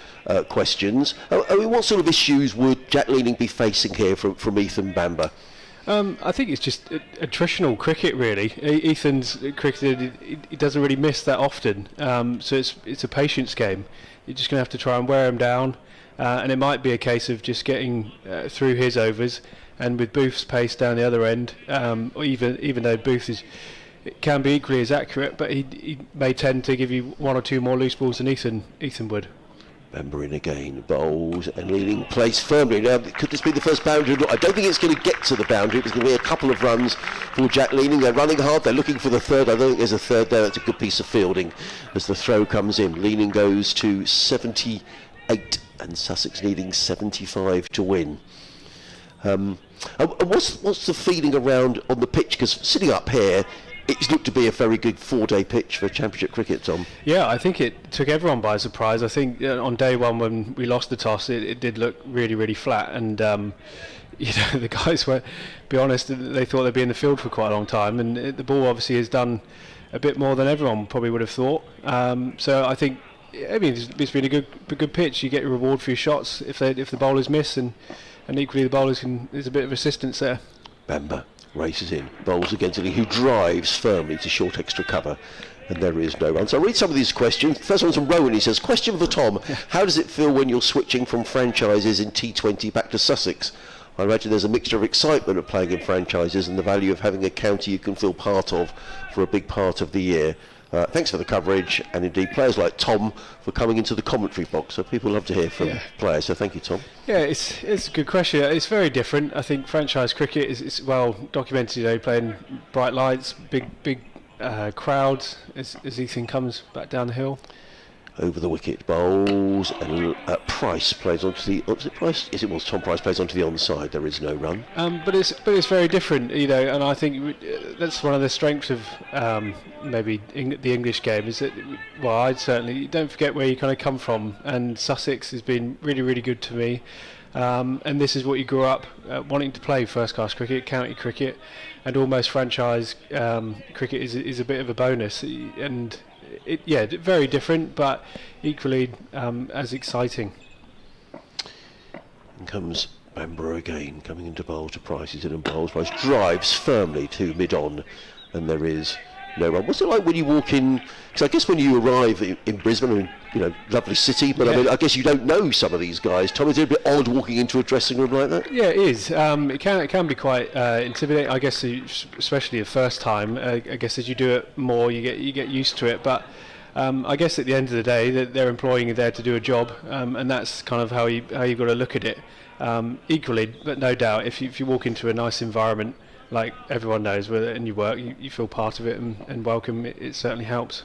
questions, I mean, what sort of issues would Jack Leaning be facing here from Ethan Bamber? I think it's just attritional cricket, really. Ethan's cricketed, he doesn't really miss that often, so it's a patience game. You're just going to have to try and wear him down, and it might be a case of just getting through his overs. And with Booth's pace down the other end, or even though Booth can be equally as accurate, but he may tend to give you 1 or 2 more loose balls than Ethan would. Bamber in again, bowls and Leaning plays firmly. Now, could this be the first boundary? I don't think it's going to get to the boundary. There's going to be a couple of runs for Jack Leaning. They're running hard. They're looking for the third. I don't think there's a third there. That's a good piece of fielding as the throw comes in. Leaning goes to 78 and Sussex needing 75 to win. And what's the feeling around on the pitch? Because sitting up here, it's looked to be a very good 4-day pitch for Championship cricket, Tom. Yeah, I think it took everyone by surprise. I think on day one when we lost the toss, it did look really, really flat. And the guys were, be honest, they thought they'd be in the field for quite a long time. And the ball obviously has done a bit more than everyone probably would have thought. So I think, it's been a good pitch. You get your reward for your shots if the bowlers miss, and equally the bowlers there's a bit of assistance there. Bamber races in, bowls against Lee, who drives firmly to short extra cover, and there is no run. So I'll read some of these questions. First one's from Rowan. He says, question for Tom, how does it feel when you're switching from franchises in T20 back to Sussex? I imagine there's a mixture of excitement of playing in franchises and the value of having a county you can feel part of for a big part of the year. Thanks for the coverage, and indeed players like Tom for coming into the commentary box. So people love to hear from players, so thank you, Tom. Yeah, it's a good question. It's very different. I think franchise cricket is well documented, playing bright lights, big crowds as Ethan comes back down the hill. Over the wicket, bowls, and Price plays onto the... Was it Price? Yes, it was. Tom Price plays onto the onside. There is no run. But it's very different, and I think that's one of the strengths of maybe the English game is that, well, I'd certainly don't forget where you kind of come from, and Sussex has been really, really good to me. And this is what you grew up wanting to play: first-class cricket, county cricket, and almost franchise cricket is a bit of a bonus. And very different, but equally as exciting. And comes Bamber again, coming into bowl to Price. He's in and bowls. Price drives firmly to mid-on, and there is no run. What's it like when you walk in? Because I guess when you arrive in Brisbane, lovely city, but I guess you don't know some of these guys. Tom, is it a bit odd walking into a dressing room like that? Yeah, it is. It can be quite intimidating. I guess, especially the first time. I guess as you do it more, you get used to it. But I guess at the end of the day, they're employing you there to do a job, and that's kind of how you've got to look at it. Equally, but no doubt, if you walk into a nice environment, like everyone knows, and you work, you feel part of it and welcome. It certainly helps.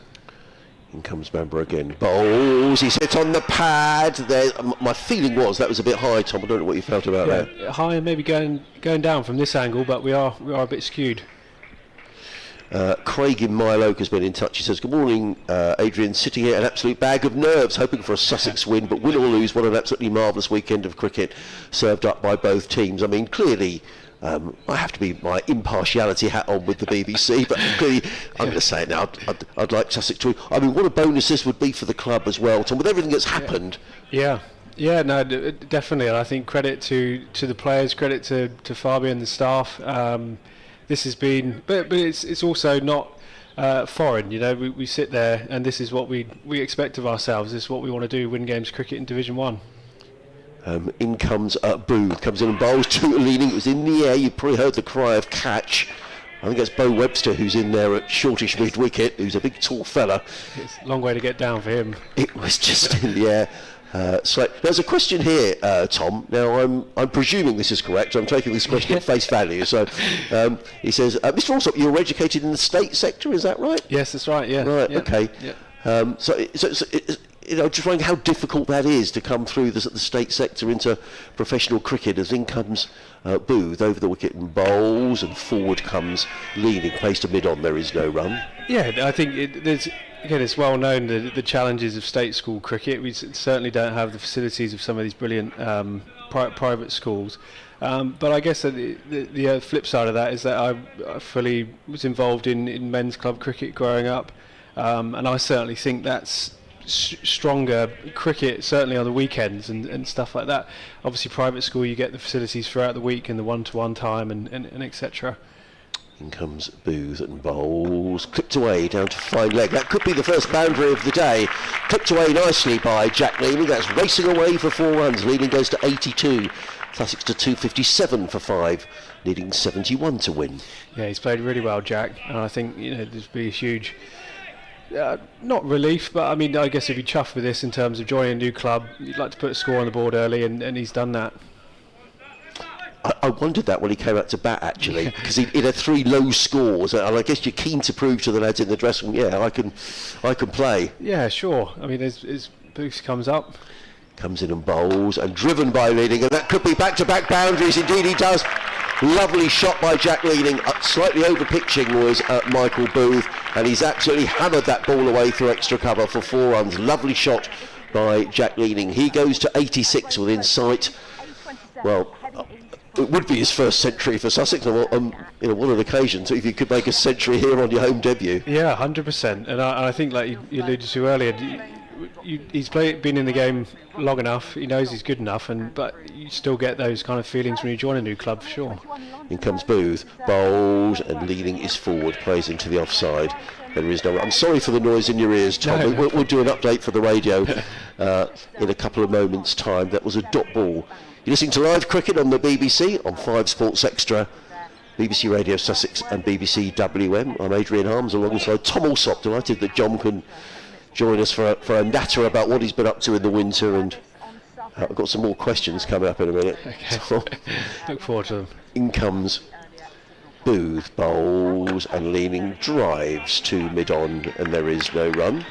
In comes Bamber again. Bowles, he sits on the pad. There, my feeling was that was a bit high, Tom. I don't know what you felt about that. High and maybe going down from this angle, but we are a bit skewed. Craig in Mile Oak has been in touch. He says, good morning, Adrian. Sitting here, an absolute bag of nerves, hoping for a Sussex win, but win or lose, what an absolutely marvellous weekend of cricket served up by both teams. I mean, clearly, I have to be my impartiality hat on with the BBC, but clearly, I'm going to say it now, I'd like Sussex to win. I mean, what a bonus this would be for the club as well, Tom, with everything that's happened. Yeah, no, definitely. And I think credit to the players, credit to Fabian and the staff. This has been, but it's also not foreign. You know, we sit there and this is what we expect of ourselves. This is what we want to do: win games cricket in Division 1. In comes Booth, comes in and bowls to leaning. It was in the air. You probably heard the cry of catch. I think that's Bo Webster who's in there at shortish mid wicket, who's a big tall fella. It's a long way to get down for him. It was just in the air. So there's a question here, Tom. Now I'm presuming this is correct. I'm taking this question at face value. So he says, Mr. Alsop, you were educated in the state sector, is that right? Yes, that's right. Yeah. Right. Yeah. Okay. Yeah. So you know, just wondering how difficult that is to come through the state sector into professional cricket. As in comes Booth over the wicket and bowls, and forward comes leaning, plays to mid on. There is no run. Yeah, I think it's well known the challenges of state school cricket. We certainly don't have the facilities of some of these brilliant private schools. But I guess the flip side of that is that I fully was involved in men's club cricket growing up, and I certainly think that's stronger cricket, certainly on the weekends and stuff like that. Obviously, private school, you get the facilities throughout the week and the one-to-one time and etc. In comes Booth and bowls, clipped away down to fine leg. That could be the first boundary of the day. Clipped away nicely by Jack Leaning. That's racing away for 4 runs. Leaning goes to 82. Sussex to 257 for 5, needing 71 to win. Yeah, he's played really well, Jack, and I think there's been a huge, not relief, but I mean, I guess if you chuff with this in terms of joining a new club, you'd like to put a score on the board early, and he's done that. I wondered that when he came out to bat, actually, because he had 3 low scores, and I guess you're keen to prove to the lads in the dressing room, yeah, I can play. Yeah, sure. I mean, as Booth comes up. Comes in and bowls, and driven by Leaning, and that could be back-to-back boundaries. Indeed he does. Lovely shot by Jack Leaning. Slightly over-pitching was Michael Booth, and he's absolutely hammered that ball away through extra cover for 4 runs. Lovely shot by Jack Leaning. He goes to 86 within sight. Well, it would be his first century for Sussex on one of the occasions, if you could make a century here on your home debut. Yeah, 100%. And I think, like you alluded to earlier, he's been in the game long enough. He knows he's good enough, but you still get those kind of feelings when you join a new club, for sure. In comes Booth, bowls, and Leaning is forward, plays into the offside. There is no. I'm sorry for the noise in your ears, Tom. No. We'll do an update for the radio in a couple of moments' time. That was a dot ball. You're listening to live cricket on the BBC on 5 Sports Extra, BBC Radio Sussex and BBC WM. I'm Adrian Harms alongside Tom Alsop. Delighted that John can join us for a natter about what he's been up to in the winter, and I've got some more questions coming up in a minute. Okay. Look forward to them. In comes Booth, bowls, and Leaning drives to mid-on, and there is no run.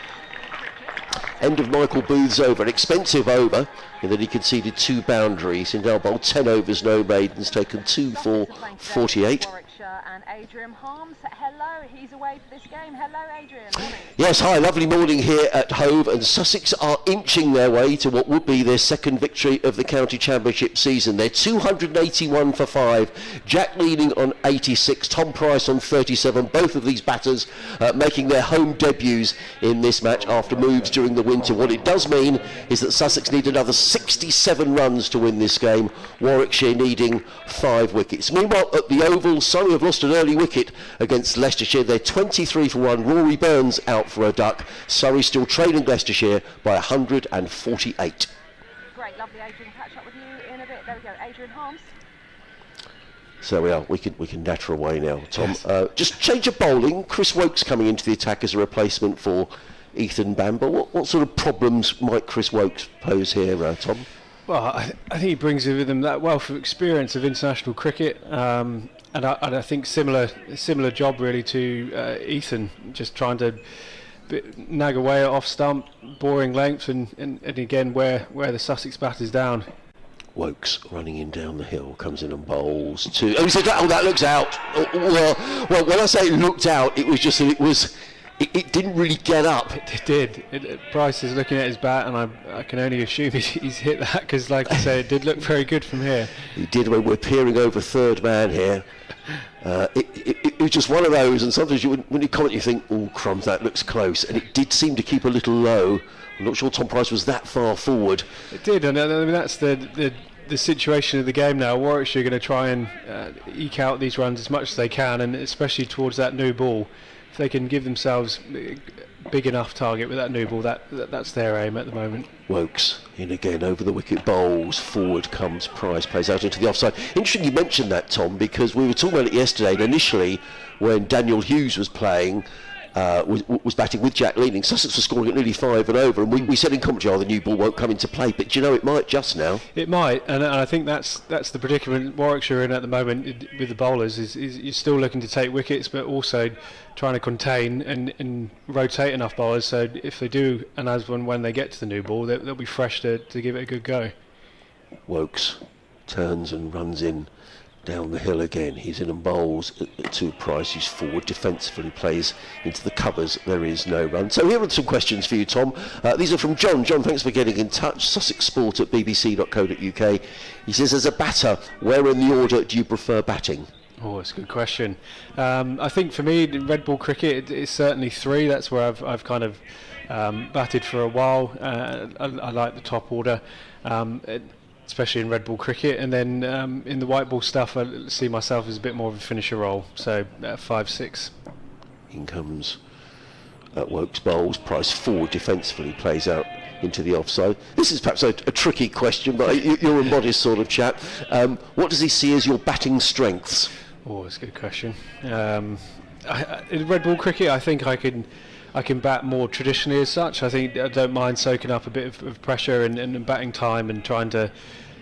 End of Michael Booth's over, an expensive over, in that he conceded 2 boundaries. He now bowled 10 overs, no maidens, taken 2 for 48. Warwickshire and Adrian Harms. Hello, he's away for this game. Hello, Adrian. Morning. Yes, hi, lovely morning here at Hove, and Sussex are inching their way to what would be their second victory of the County Championship season. They're 281 for 5, Jack Leaning on 86, Tom Price on 37, both of these batters making their home debuts in this match after moves during the winter. What it does mean is that Sussex need another 67 runs to win this game, Warwickshire needing 5 wickets. Meanwhile, at the Oval, Surrey have lost an early wicket against Leicestershire. They're 23 for 1. Rory Burns out for a duck. Surrey still trailing Leicestershire by 148. Great, lovely, Adrian. Catch up with you in a bit. There we go, Adrian Harms. So we are. We can natter away now, Tom. Yes. Just change of bowling. Chris Wokes coming into the attack as a replacement for Ethan Bamber. What sort of problems might Chris Wokes pose here, Tom? Well, I think he brings with him that wealth of experience of international cricket, and I think similar job really to Ethan, just trying to nag away at off stump, boring length, and again where the Sussex bat is down. Wokes running in down the hill, comes in and bowls to... Oh, he said, oh, that looks out. Well, when I say it looked out, it was just that it didn't really get up. It did. Price is looking at his bat, and I can only assume he's hit that, because, like I say, it did look very good from here. He did. When we're peering over third man here. It was just one of those, and sometimes when you comment, you think, oh, crumbs, that looks close. And it did seem to keep a little low. I'm not sure Tom Price was that far forward. It did, and I mean, that's the situation of the game now. Warwickshire are going to try and eke out these runs as much as they can, and especially towards that new ball. If they can give themselves a big enough target with that new ball, that's their aim at the moment. Wokes in again over the wicket, bowls forward, comes Price, plays out into the offside. Interesting you mentioned that, Tom, because we were talking about it yesterday, and initially when Daniel Hughes was playing, was batting with Jack Leaning, Sussex was scoring at nearly 5 and over, and we said in commentary, the new ball won't come into play, but do you know, it might just now. It might, and I think that's the predicament Warwickshire are in at the moment with the bowlers, is you're still looking to take wickets, but also trying to contain and rotate enough bowlers, so if they do, and as when they get to the new ball, they'll be fresh to give it a good go. Wokes turns and runs in down the hill again. He's in and bowls to Price, who's forward defensively, plays into the covers. There is no run. So here are some questions for you, Tom. These are from John. John, thanks for getting in touch. Sussex Sport at bbc.co.uk. He says, as a batter, where in the order do you prefer batting? Oh, it's a good question. I think for me, in red ball cricket, it's certainly 3. That's where I've kind of batted for a while. I like the top order. Especially in red ball cricket, and then in the white ball stuff, I see myself as a bit more of a finisher role, so 5-6. In comes Wokes, bowls, Price forward defensively, plays out into the offside. This is perhaps a tricky question, but you're a modest sort of chap. What does he see as your batting strengths? Oh, that's a good question. In red ball cricket, I think I can bat more traditionally as such. I think I don't mind soaking up a bit of pressure and batting time and trying to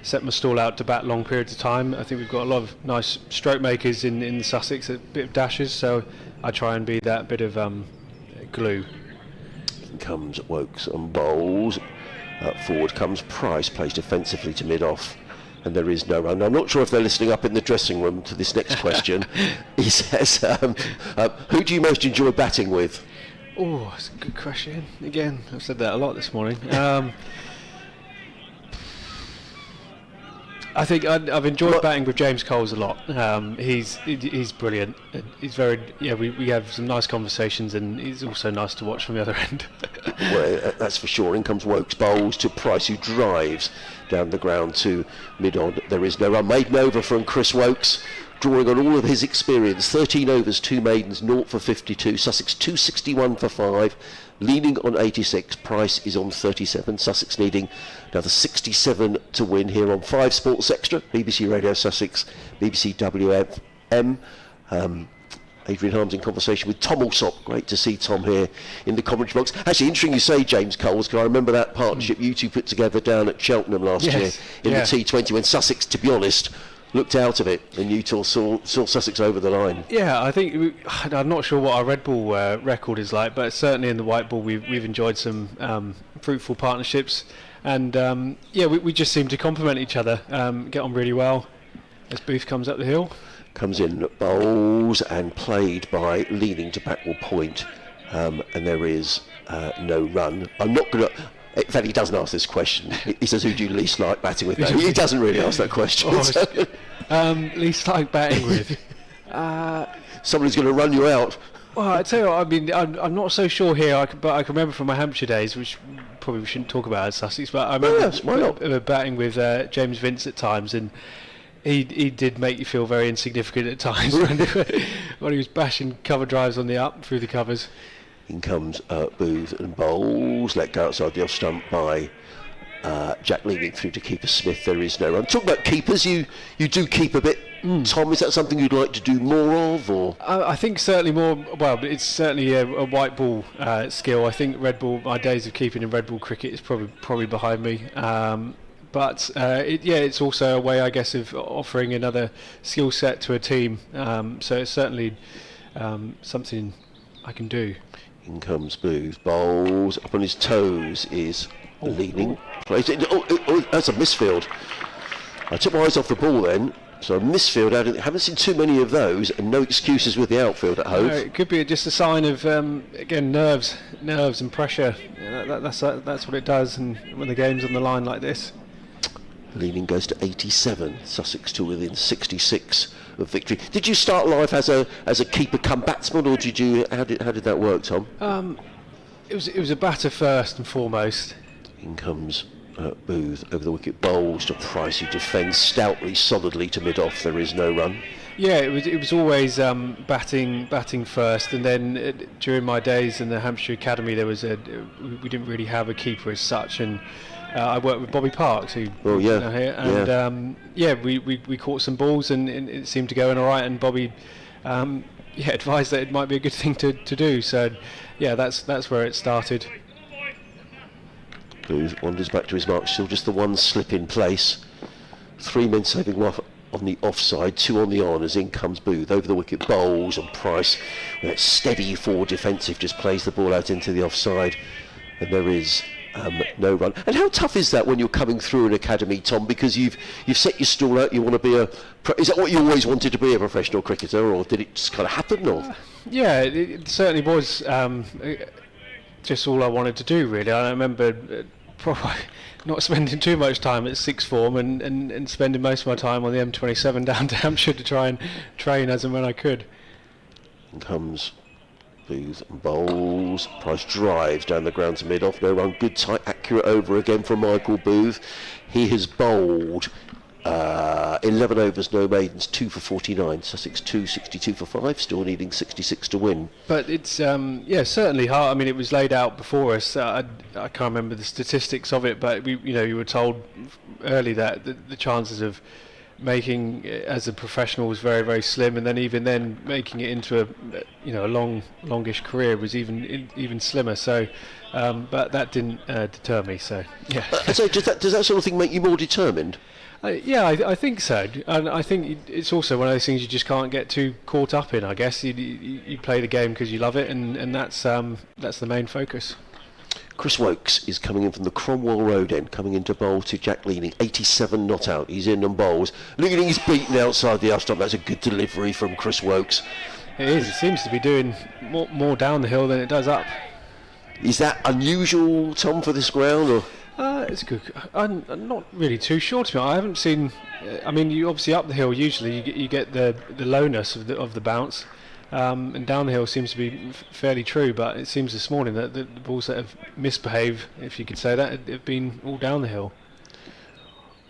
set my stall out to bat long periods of time. I think we've got a lot of nice stroke makers in Sussex, a bit of dashes, so I try and be that bit of glue. In comes Wokes and bowls. Forward comes Price, plays defensively to mid-off, and there is no run. I'm not sure if they're listening up in the dressing room to this next question. He says, who do you most enjoy batting with? Oh, that's a good question. Again, I've said that a lot this morning. I think I've enjoyed batting with James Coles a lot. He's brilliant. He's very we have some nice conversations, and he's also nice to watch from the other end. Well, that's for sure. In comes Wokes, bowls to Price, who drives down the ground to mid-on. There is no run. Maiden over from Chris Wokes, drawing on all of his experience. 13 overs, 2 maidens, 0 for 52. Sussex 261 for 5. Leaning on 86. Price is on 37. Sussex needing another 67 to win here on 5 Sports Extra. BBC Radio Sussex, BBC WFM. Adrian Harms in conversation with Tom Alsop. Great to see Tom here in the commentary box. Actually, interesting you say James Coles, because I remember that partnership you two put together down at Cheltenham last year in the T20, when Sussex, to be honest, looked out of it, and you two saw Sussex over the line. Yeah, I think I'm not sure what our red ball record is like, but certainly in the white ball we've enjoyed some fruitful partnerships, and we just seem to complement each other, get on really well as Booth comes up the hill. Comes in, bowls, and played by Leaning to backward point, and there is no run. I'm not going to... In fact, he doesn't ask this question. He says, who do you least like batting with? No, he doesn't really ask that question. Least like batting with? Somebody's going to run you out. Well, I tell you what, I mean, I'm not so sure here, but I can remember from my Hampshire days, which probably we shouldn't talk about as Sussex, but I remember batting with James Vince at times, and he did make you feel very insignificant at times when he was bashing cover drives on the up through the covers. In comes Booth and bowls, let go outside the off stump by Jack leading through to keeper Smith. There is no run. Talk about keepers. You do keep a bit. Tom, is that something you'd like to do more of, or? I think certainly more. Well, it's certainly a white ball skill. I think red ball. My days of keeping in red ball cricket is probably behind me. But it's also a way, I guess, of offering another skill set to a team. So it's certainly something I can do. In comes Booth. Bowls up on his toes. Is leaning. Plays it. That's a misfield. I took my eyes off the ball then. So a misfield. I haven't seen too many of those, and no excuses with the outfield at Hove. It could be just a sign of again nerves and pressure. That's what it does, and when the game's on the line like this. Leaning goes to 87. Sussex to within 66 of victory. Did you start life as a keeper come batsman, or did you? How did that work, Tom? It was a batter first and foremost. In comes Booth over the wicket. Bowls to Price, who defends stoutly, solidly to mid-off. There is no run. Yeah, it was always batting first, and then during my days in the Hampshire Academy, we didn't really have a keeper as such, and I worked with Bobby Parks, who here, and we caught some balls, and it seemed to go in all right, and Bobby advised that it might be a good thing to do. So yeah, that's where it started. Booth wanders back to his mark, still just the one slip in place. 3 men saving off on the offside, 2 on the on, as in comes Booth over the wicket. Bowls, and Price with that steady forward defensive just plays the ball out into the offside, and there is no run. And how tough is that when you're coming through an academy, Tom? Because you've set your stall out. You want to be is that what you always wanted to be, a professional cricketer, or did it just kind of happen? Or yeah, it certainly was. Just all I wanted to do, really. I remember probably not spending too much time at sixth form and spending most of my time on the M27 down to Hampshire to try and train as and when I could. And comes Booth and bowls. Price drives down the ground to mid-off. No run. Good, tight, accurate over again from Michael Booth. He has bowled 11 overs, no maidens, 2 for 49. Sussex 2, 62 for 5, still needing 66 to win. But it's certainly hard. I mean, it was laid out before us. I can't remember the statistics of it, but you were told early that the chances of making it as a professional was very, very slim, and then even then making it into a longish career was even slimmer. So, but that didn't deter me. So yeah. So does that sort of thing make you more determined? I think so, and I think it's also one of those things you just can't get too caught up in. I guess you play the game because you love it, and that's the main focus. Chris Wokes is coming in from the Cromwell Road end, coming into bowl to Jack Leaning, 87 not out. He's in on bowls. Leaning's beaten outside the off stump. That's a good delivery from Chris Wokes. It is. It seems to be doing more down the hill than it does up. Is that unusual, Tom, for this ground, or? It's good. I'm not really too sure, to be honest. I haven't seen. I mean, you obviously up the hill usually you get the lowness of the bounce, and down the hill seems to be fairly true. But it seems this morning that the balls that have misbehaved, if you could say that, have been all down the hill.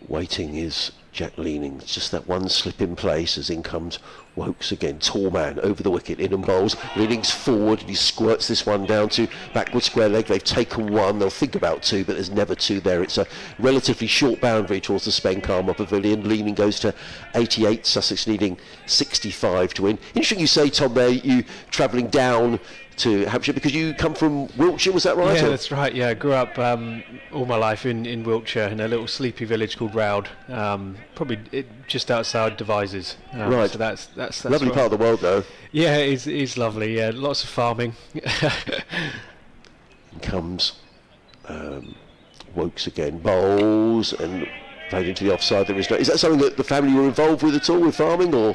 Waiting is Jack Leaning. It's just that one slip in place as in comes Wokes again. Tall man over the wicket, in and bowls. Leaning's forward and he squirts this one down to backward square leg. They've taken one. They'll think about 2, but there's never 2 there. It's a relatively short boundary towards the Spenkarma Pavilion. Leaning goes to 88. Sussex needing 65 to win. Interesting you say, Tom, there you travelling down to Hampshire because you come from Wiltshire, was that right? Yeah, that's right. Yeah, I grew up all my life in Wiltshire in a little sleepy village called Roud, probably just outside Devizes. Right. So that's lovely part of the world, though. Yeah, it is lovely. Yeah, lots of farming. Comes Wokes again, bowls and played into the offside. There is no. Is that something that the family were involved with at all, with farming, or?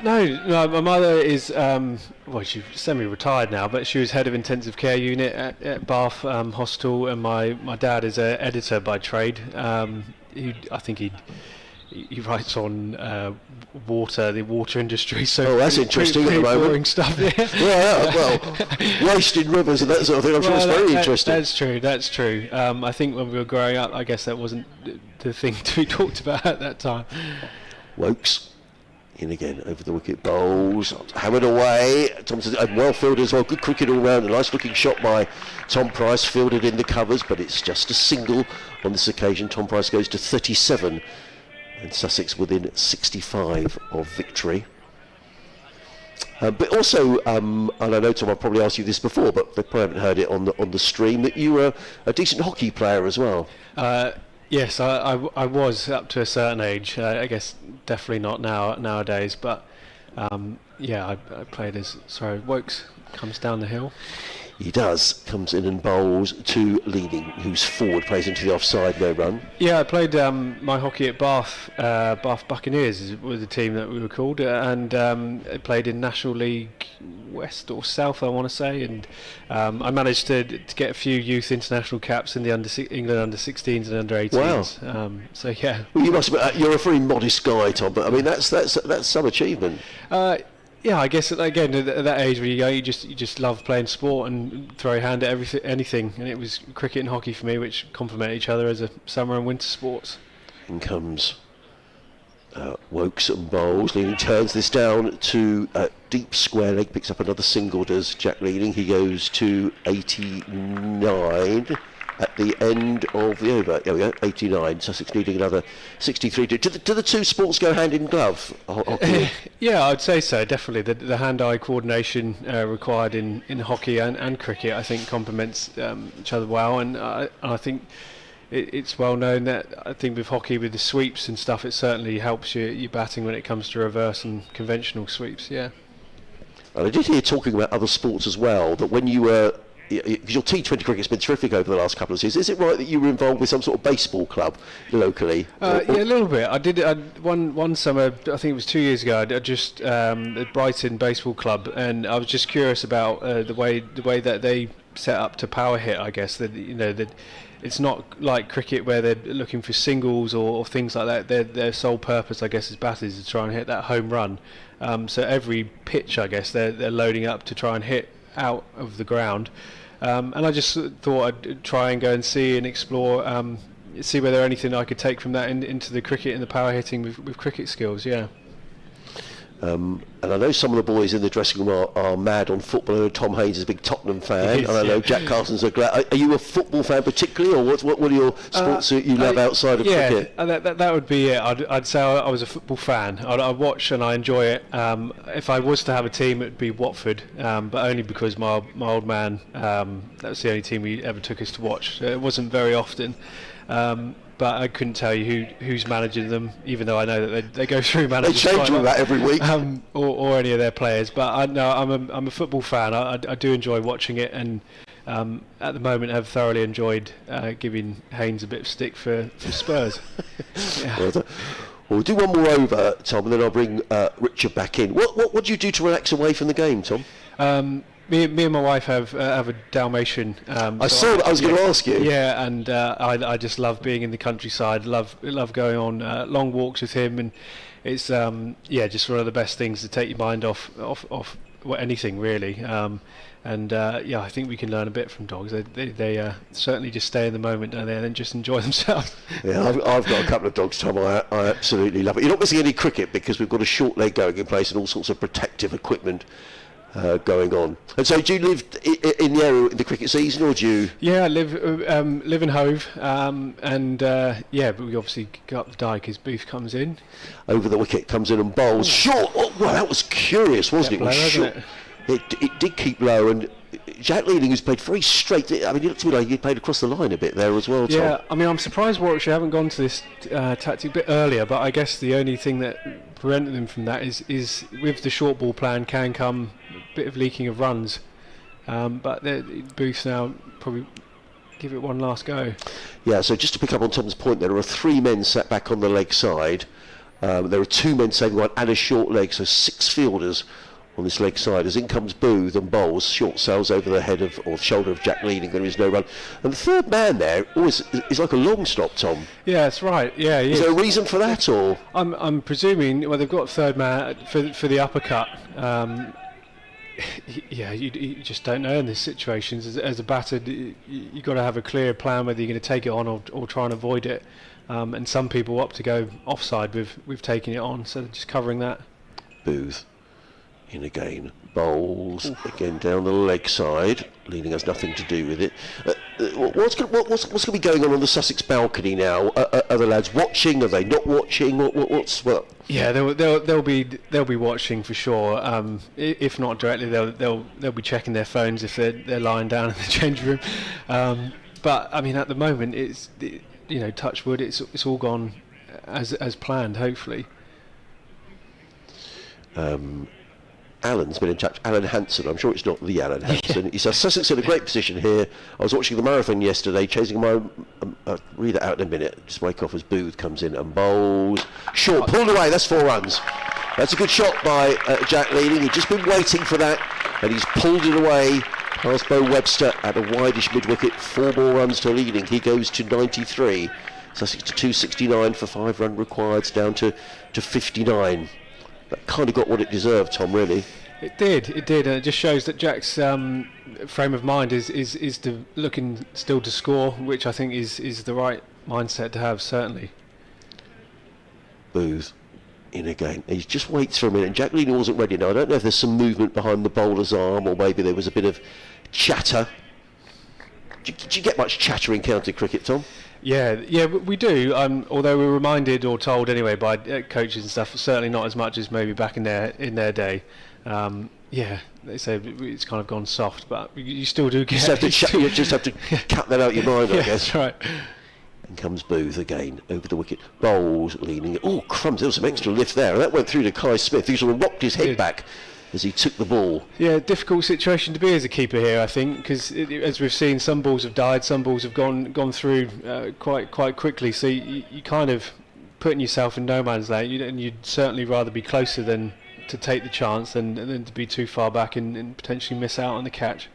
No. My mother is she's semi-retired now, but she was head of intensive care unit at Bath Hospital, and my dad is an editor by trade. I think he writes on the water industry. So that's interesting. Pretty at the moment. boring stuff. Yeah. Well, wasting rivers and that sort of thing. I'm sure it's very interesting. That's true. I think when we were growing up, I guess that wasn't the thing to be talked about at that time. Wokes In again, over the wicket, bowls, hammered away. Thompson, well fielded as well, good cricket all round. A nice looking shot by Tom Price, fielded in the covers, but it's just a single on this occasion. Tom Price goes to 37, and Sussex within 65 of victory. But also, and I know, Tom, I've probably asked you this before, but they probably haven't heard it on the stream, that you were a decent hockey player as well. Yes, I was up to a certain age. I guess definitely not nowadays. But yeah, I played as Wokes comes down the hill. He does, comes in and bowls to Leading, who's forward, plays into the offside, no run. Yeah, I played my hockey at Bath. Bath Buccaneers was the team that we were called, and I played in National League West or South, I want to say, and I managed to get a few youth international caps in the England under 16s and under 18s. Wow. So yeah. Well, you must be, you're a very modest guy, Tom, but I mean that's some achievement. Yeah, I guess again at that age where you just love playing sport and throw your hand at anything, and it was cricket and hockey for me, which complement each other as a summer and winter sports. In comes Wokes and bowls. Leading turns this down to deep square leg, picks up another single. Does Jack Leading? He goes to 89 at the end of the over. There we go, 89. Sussex needing another 63. Do the two sports go hand in glove? Yeah, I'd say so, definitely. The hand-eye coordination required in hockey and cricket, I think, complements each other well, and I think it's well known that I think with hockey, with the sweeps and stuff, it certainly helps your batting when it comes to reverse and conventional sweeps, yeah. And I did hear talking about other sports as well, that when you were because your T20 cricket's been terrific over the last couple of years. Is it right that you were involved with some sort of baseball club locally? Yeah, a little bit. I did one summer, I think it was 2 years ago. I just at Brighton Baseball Club, and I was just curious about the way that they set up to power hit. I guess that that it's not like cricket where they're looking for singles or things like that. Their sole purpose, I guess, as batters is to try and hit that home run. So every pitch, I guess, they're loading up to try and hit out of the ground. And I just thought I'd try and go and see and explore, see whether anything I could take from that into the cricket and the power hitting with cricket skills. Yeah. And I know some of the boys in the dressing room are mad on football. I know Tom Haynes is a big Tottenham fan, and I know Jack Carson's a glad. Are you a football fan particularly, or what are your sports that you love outside of cricket? Yeah, that would be it. I'd say I was a football fan. I watch and I enjoy it. If I was to have a team, it would be Watford, but only because my old man, that was the only team he ever took us to watch. It wasn't very often. But I couldn't tell you who's managing them, even though I know that they go through managers. They change all that every week. Or any of their players. But I'm a football fan. I do enjoy watching it, and at the moment have thoroughly enjoyed giving Haynes a bit of stick for Spurs. Yeah. Well, we'll do one more over, Tom, and then I'll bring Richard back in. What do you do to relax away from the game, Tom? Me and my wife have a Dalmatian. I saw that. I was going to ask you. Yeah, and I just love being in the countryside. Love going on long walks with him, and it's just one of the best things to take your mind off anything really. I think we can learn a bit from dogs. They certainly just stay in the moment, and then just enjoy themselves. Yeah, I've got a couple of dogs, Tom. I absolutely love it. You're not missing any cricket because we've got a short leg going in place and all sorts of protective equipment going on. And so, do you live in the area in the cricket season, or do you? Yeah, I live in Hove, but we obviously go up the dyke as Booth comes in. Over the wicket, comes in and bowls. Short. Oh, well, that was curious, wasn't it? Low, short. It did keep low, and Jack Leading, who's played very straight. I mean, he looked to me like he played across the line a bit there as well, Tom. Yeah, I mean, I'm surprised Warwickshire haven't gone to this tactic a bit earlier, but I guess the only thing that prevented them from that is with the short ball plan can come a bit of leaking of runs. But Booth's now probably give it one last go. Yeah, so just to pick up on Tom's point, there are 3 men sat back on the leg side. There are 2 men saving one and a short leg, so 6 fielders on this leg side. As in comes Booth and bowls, short sails over the head or shoulder of Jack Leading. There is no run. And the third man there always is like a long stop, Tom. Yeah, that's right. Yeah, is there a reason for that, or? I'm presuming. Well, they've got third man for the uppercut. You just don't know in these situations. As a batter, you've got to have a clear plan whether you're going to take it on or try and avoid it. And some people opt to go offside with taking it on, so they're just covering that. Booth in again, bowls again down the leg side. Leading has nothing to do with it. What's going to be going on the Sussex balcony now? Are the lads watching? Are they not watching? What? Yeah, they'll be watching for sure. If not directly, they'll be checking their phones if they're lying down in the change room. But I mean, at the moment, touch wood, it's all gone as planned. Hopefully. Alan's been in touch. Alan Hansen, I'm sure it's not the Alan Hansen. He says Sussex in a great position here. I was watching the marathon yesterday, chasing my. I'll read it out in a minute. Just wake off as Booth comes in and bowls. Short, pulled away. That's 4 runs. That's a good shot by Jack Leading. He'd just been waiting for that, and he's pulled it away past Bo Webster at a wideish mid-wicket. 4 more runs to Leading. He goes to 93. Sussex to 269 for 5 run required, down to 59. That kind of got what it deserved, Tom, really. It did, and it just shows that Jack's frame of mind is looking still to score, which I think is the right mindset to have, certainly. Booth in again. He just waits for a minute, and Jack Leading wasn't ready now. I don't know if there's some movement behind the bowler's arm, or maybe there was a bit of chatter. Do you get much chatter in county cricket, Tom? Yeah, we do. Although we're reminded or told anyway by coaches and stuff, certainly not as much as maybe back in their day. They say it's kind of gone soft, but you still do get. You just have to cut that out your mind, I guess. That's right. And comes Booth again over the wicket. Bowls Leading. Oh, crumbs! There was some extra lift there, and that went through to Kai Smith. He sort of rocked his head back as he took the ball. Yeah, difficult situation to be as a keeper here, I think, because as we've seen, some balls have died, some balls have gone through quite quickly. So you kind of putting yourself in no man's land, and you'd certainly rather be closer than to take the chance than to be too far back and potentially miss out on the catch.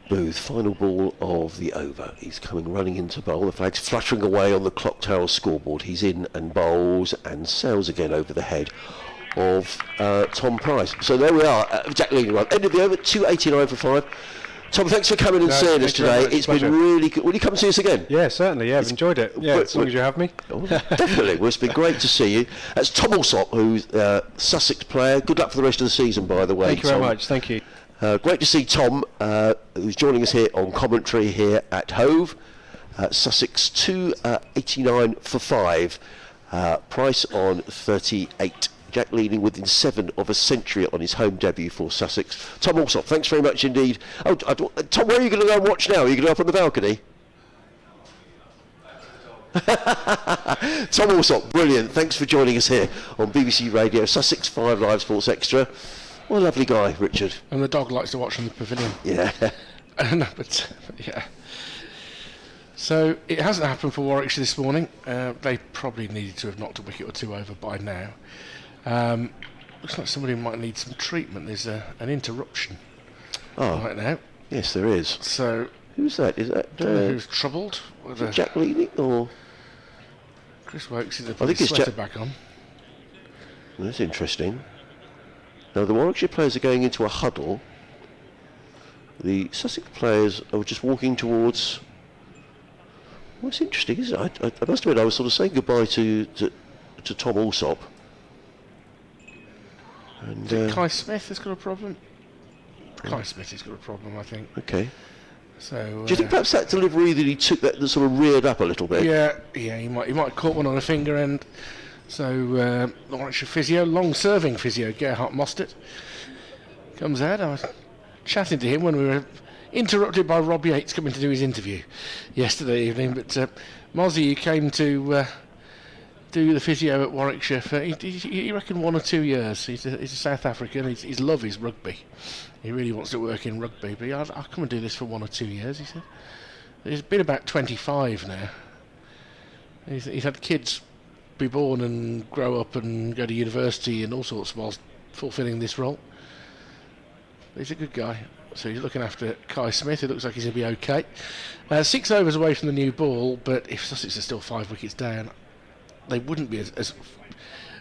Booth, final ball of the over. He's coming running into bowl. The flag's fluttering away on the clock tower scoreboard. He's in and bowls and sails again over the head of Tom Price. So there we are. Jack Leading run. End of the over, 289 for 5. Tom, thanks for coming and seeing us today. It's been really good. Will you come and see us again? Yeah, certainly. Yeah, I've enjoyed it. Yeah, as long as you have me. Oh, definitely. Well, it's been great to see you. That's Tom Alsop, who's a Sussex player. Good luck for the rest of the season, by the way. Thank you very much. Thank you. Great to see Tom, who's joining us here on commentary here at Hove. Sussex 289 for 5. Price on 38. Jack Leading within 7 of a century on his home debut for Sussex. Tom Alsop, thanks very much indeed. Oh, Tom, where are you going to go and watch now? Are you going to go up on the balcony? Tom Alsop, brilliant. Thanks for joining us here on BBC Radio, Sussex 5 Live Sports Extra. What a lovely guy, Richard. And the dog likes to watch from the pavilion. Yeah. No, but yeah. So it hasn't happened for Warwickshire this morning. They probably needed to have knocked a wicket or 2 over by now. Looks like somebody might need some treatment. There's an interruption right now. Yes, there is. So who's that? Is that who's troubled? Is it Jack Leading or Chris Wokes? Is put his sweater back on. That's interesting. Now the Warwickshire players are going into a huddle. The Sussex players are just walking towards. What's interesting, isn't it? I must admit, I was sort of saying goodbye to Tom Alsop. And Kai Smith has got a problem. Kai Smith has got a problem, I think. Okay. So do you think perhaps that delivery that he took that sort of reared up a little bit? Yeah, he might have caught one on a finger end. So Warwickshire physio, long-serving physio, Gerhard Mostert, comes out. I was chatting to him when we were interrupted by Rob Yates coming to do his interview yesterday evening. But Mozzie, who came to do the physio at Warwickshire for, he reckoned 1 or 2 years. He's a South African. His love is rugby. He really wants to work in rugby. But I'll come and do this for 1 or 2 years, he said. He's been about 25 now. He's had kids be born and grow up and go to university and all sorts whilst fulfilling this role. He's a good guy. So he's looking after Kai Smith. It looks like he's going to be okay. 6 overs away from the new ball, but if Sussex are still 5 wickets down, they wouldn't be as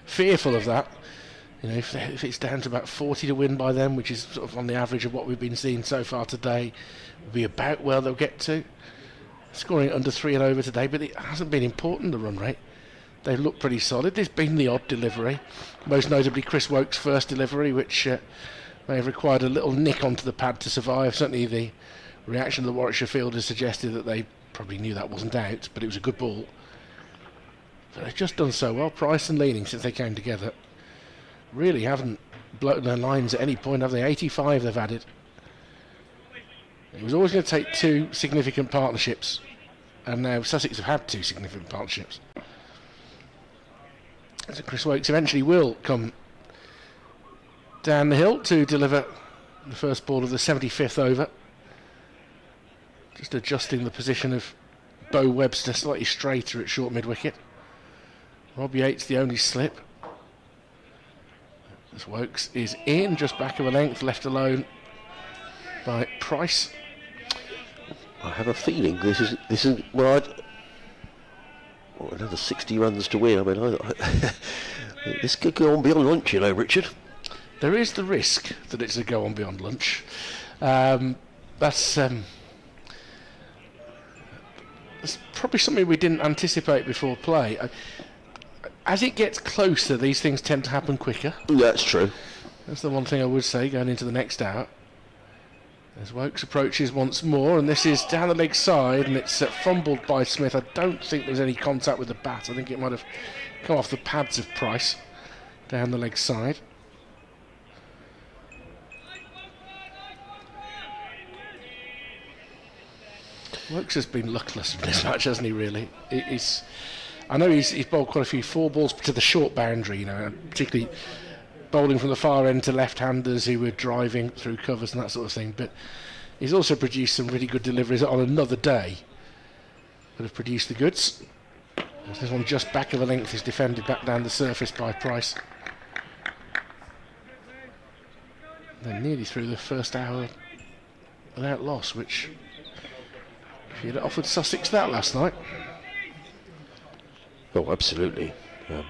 fearful of that. You know, if it's down to about 40 to win by them, which is sort of on the average of what we've been seeing so far today, will be about where they'll get to. Scoring under 3 and over today, but it hasn't been important, the run rate. They've looked pretty solid. There's been the odd delivery, most notably Chris Woke's first delivery, which may have required a little nick onto the pad to survive. Certainly the reaction of the Warwickshire fielders suggested that they probably knew that wasn't out, but it was a good ball. But they've just done so well. Price and Leaning, since they came together, really haven't blown their lines at any point, have they? 85 they've added. It was always going to take two significant partnerships, and now Sussex have had two significant partnerships. So Chris Wokes eventually will come down the hill to deliver the first ball of the 75th over. Just adjusting the position of Bo Webster slightly straighter at short mid-wicket. Rob Yates the only slip. As Wokes is in, just back of a length, left alone by Price. I have a feeling this is well. Another 60 runs to win. I mean, this could go on beyond lunch, you know, Richard. There is the risk that it's a go on beyond lunch. That's probably something we didn't anticipate before play. As it gets closer, these things tend to happen quicker. That's true. That's the one thing I would say going into the next hour. As Wokes approaches once more, and this is down the leg side, and it's fumbled by Smith. I don't think there's any contact with the bat. I think it might have come off the pads of Price down the leg side. Wokes has been luckless in this match, hasn't he, really? I know he's bowled quite a few 4 balls to the short boundary, you know, particularly bowling from the far end to left-handers who were driving through covers and that sort of thing, but he's also produced some really good deliveries on another day that have produced the goods. This one just back of a length is defended back down the surface by Price. They're nearly through the first hour without loss, which if you'd offered Sussex that last night. Oh, absolutely.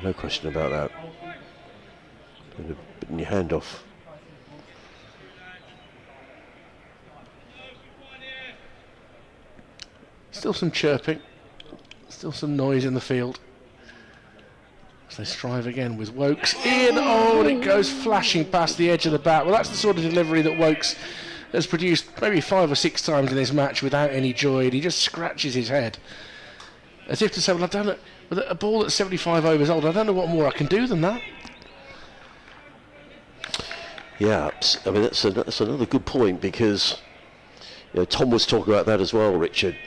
No question about that. Bitten your hand off. Still some chirping, still some noise in the field as they strive again with Wokes in. Oh, and it goes flashing past the edge of the bat. Well, that's the sort of delivery that Wokes has produced maybe 5 or 6 times in this match without any joy, and he just scratches his head as if to say, well, I don't know, with a ball that's 75 overs old, I don't know what more I can do than that. Yeah, I mean that's another good point, because you know, Tom was talking about that as well, Richard.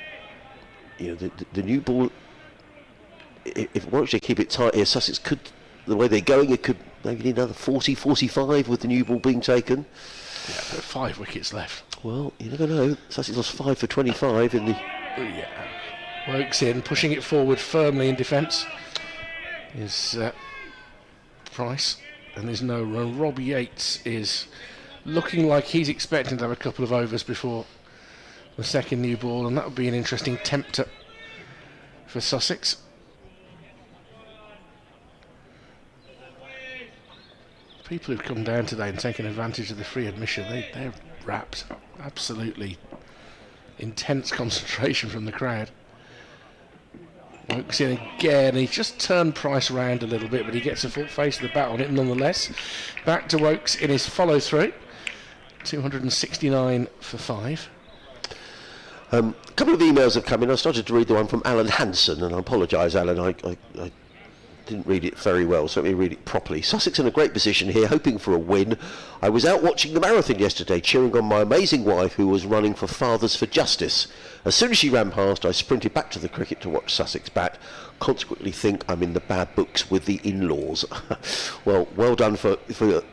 You know, the new ball, if Warwickshire keep it tight here, Sussex could, the way they're going, it could maybe need another 40, 45 with the new ball being taken. Yeah, but 5 wickets left. Well, you never know. Sussex lost 5 for 25 in the... Yeah. Wokes in, pushing it forward firmly in defence is Price, and there's no run. Rob Yates is looking like he's expecting to have a couple of overs before the second new ball, and that would be an interesting tempter for Sussex. People who've come down today and taken advantage of the free admission, they're rapt. Absolutely intense concentration from the crowd. Wokes in again. He's just turned Price round a little bit, but he gets a full face of the bat on it nonetheless. Back to Wokes in his follow through. 269 for 5. A couple of emails have come in. I started to read the one from Alan Hansen, and I apologise, Alan, I didn't read it very well, so let me read it properly. Sussex in a great position here, hoping for a win. I was out watching the marathon yesterday, cheering on my amazing wife who was running for Fathers for Justice. As soon as she ran past, I sprinted back to the cricket to watch Sussex bat. Consequently think I'm in the bad books with the in-laws. well done for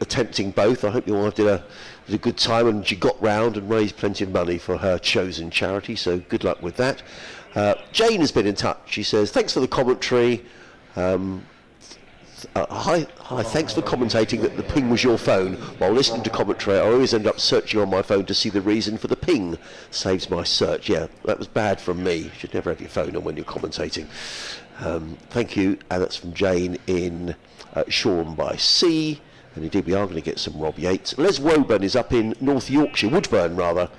attempting both. I hope your wife did a good time, and she got round and raised plenty of money for her chosen charity, so good luck with that. Jane has been in touch. She says, thanks for the commentary. Hi, thanks for commentating that the ping was your phone. While listening to commentary, I always end up searching on my phone to see the reason for the ping. Saves my search. Yeah, that was bad from me. You should never have your phone on when you're commentating. Thank you, and that's from Jane in Shoreham by Sea. And indeed we are going to get some Rob Yates. Les Woburn is up in North Yorkshire, Woodburn rather.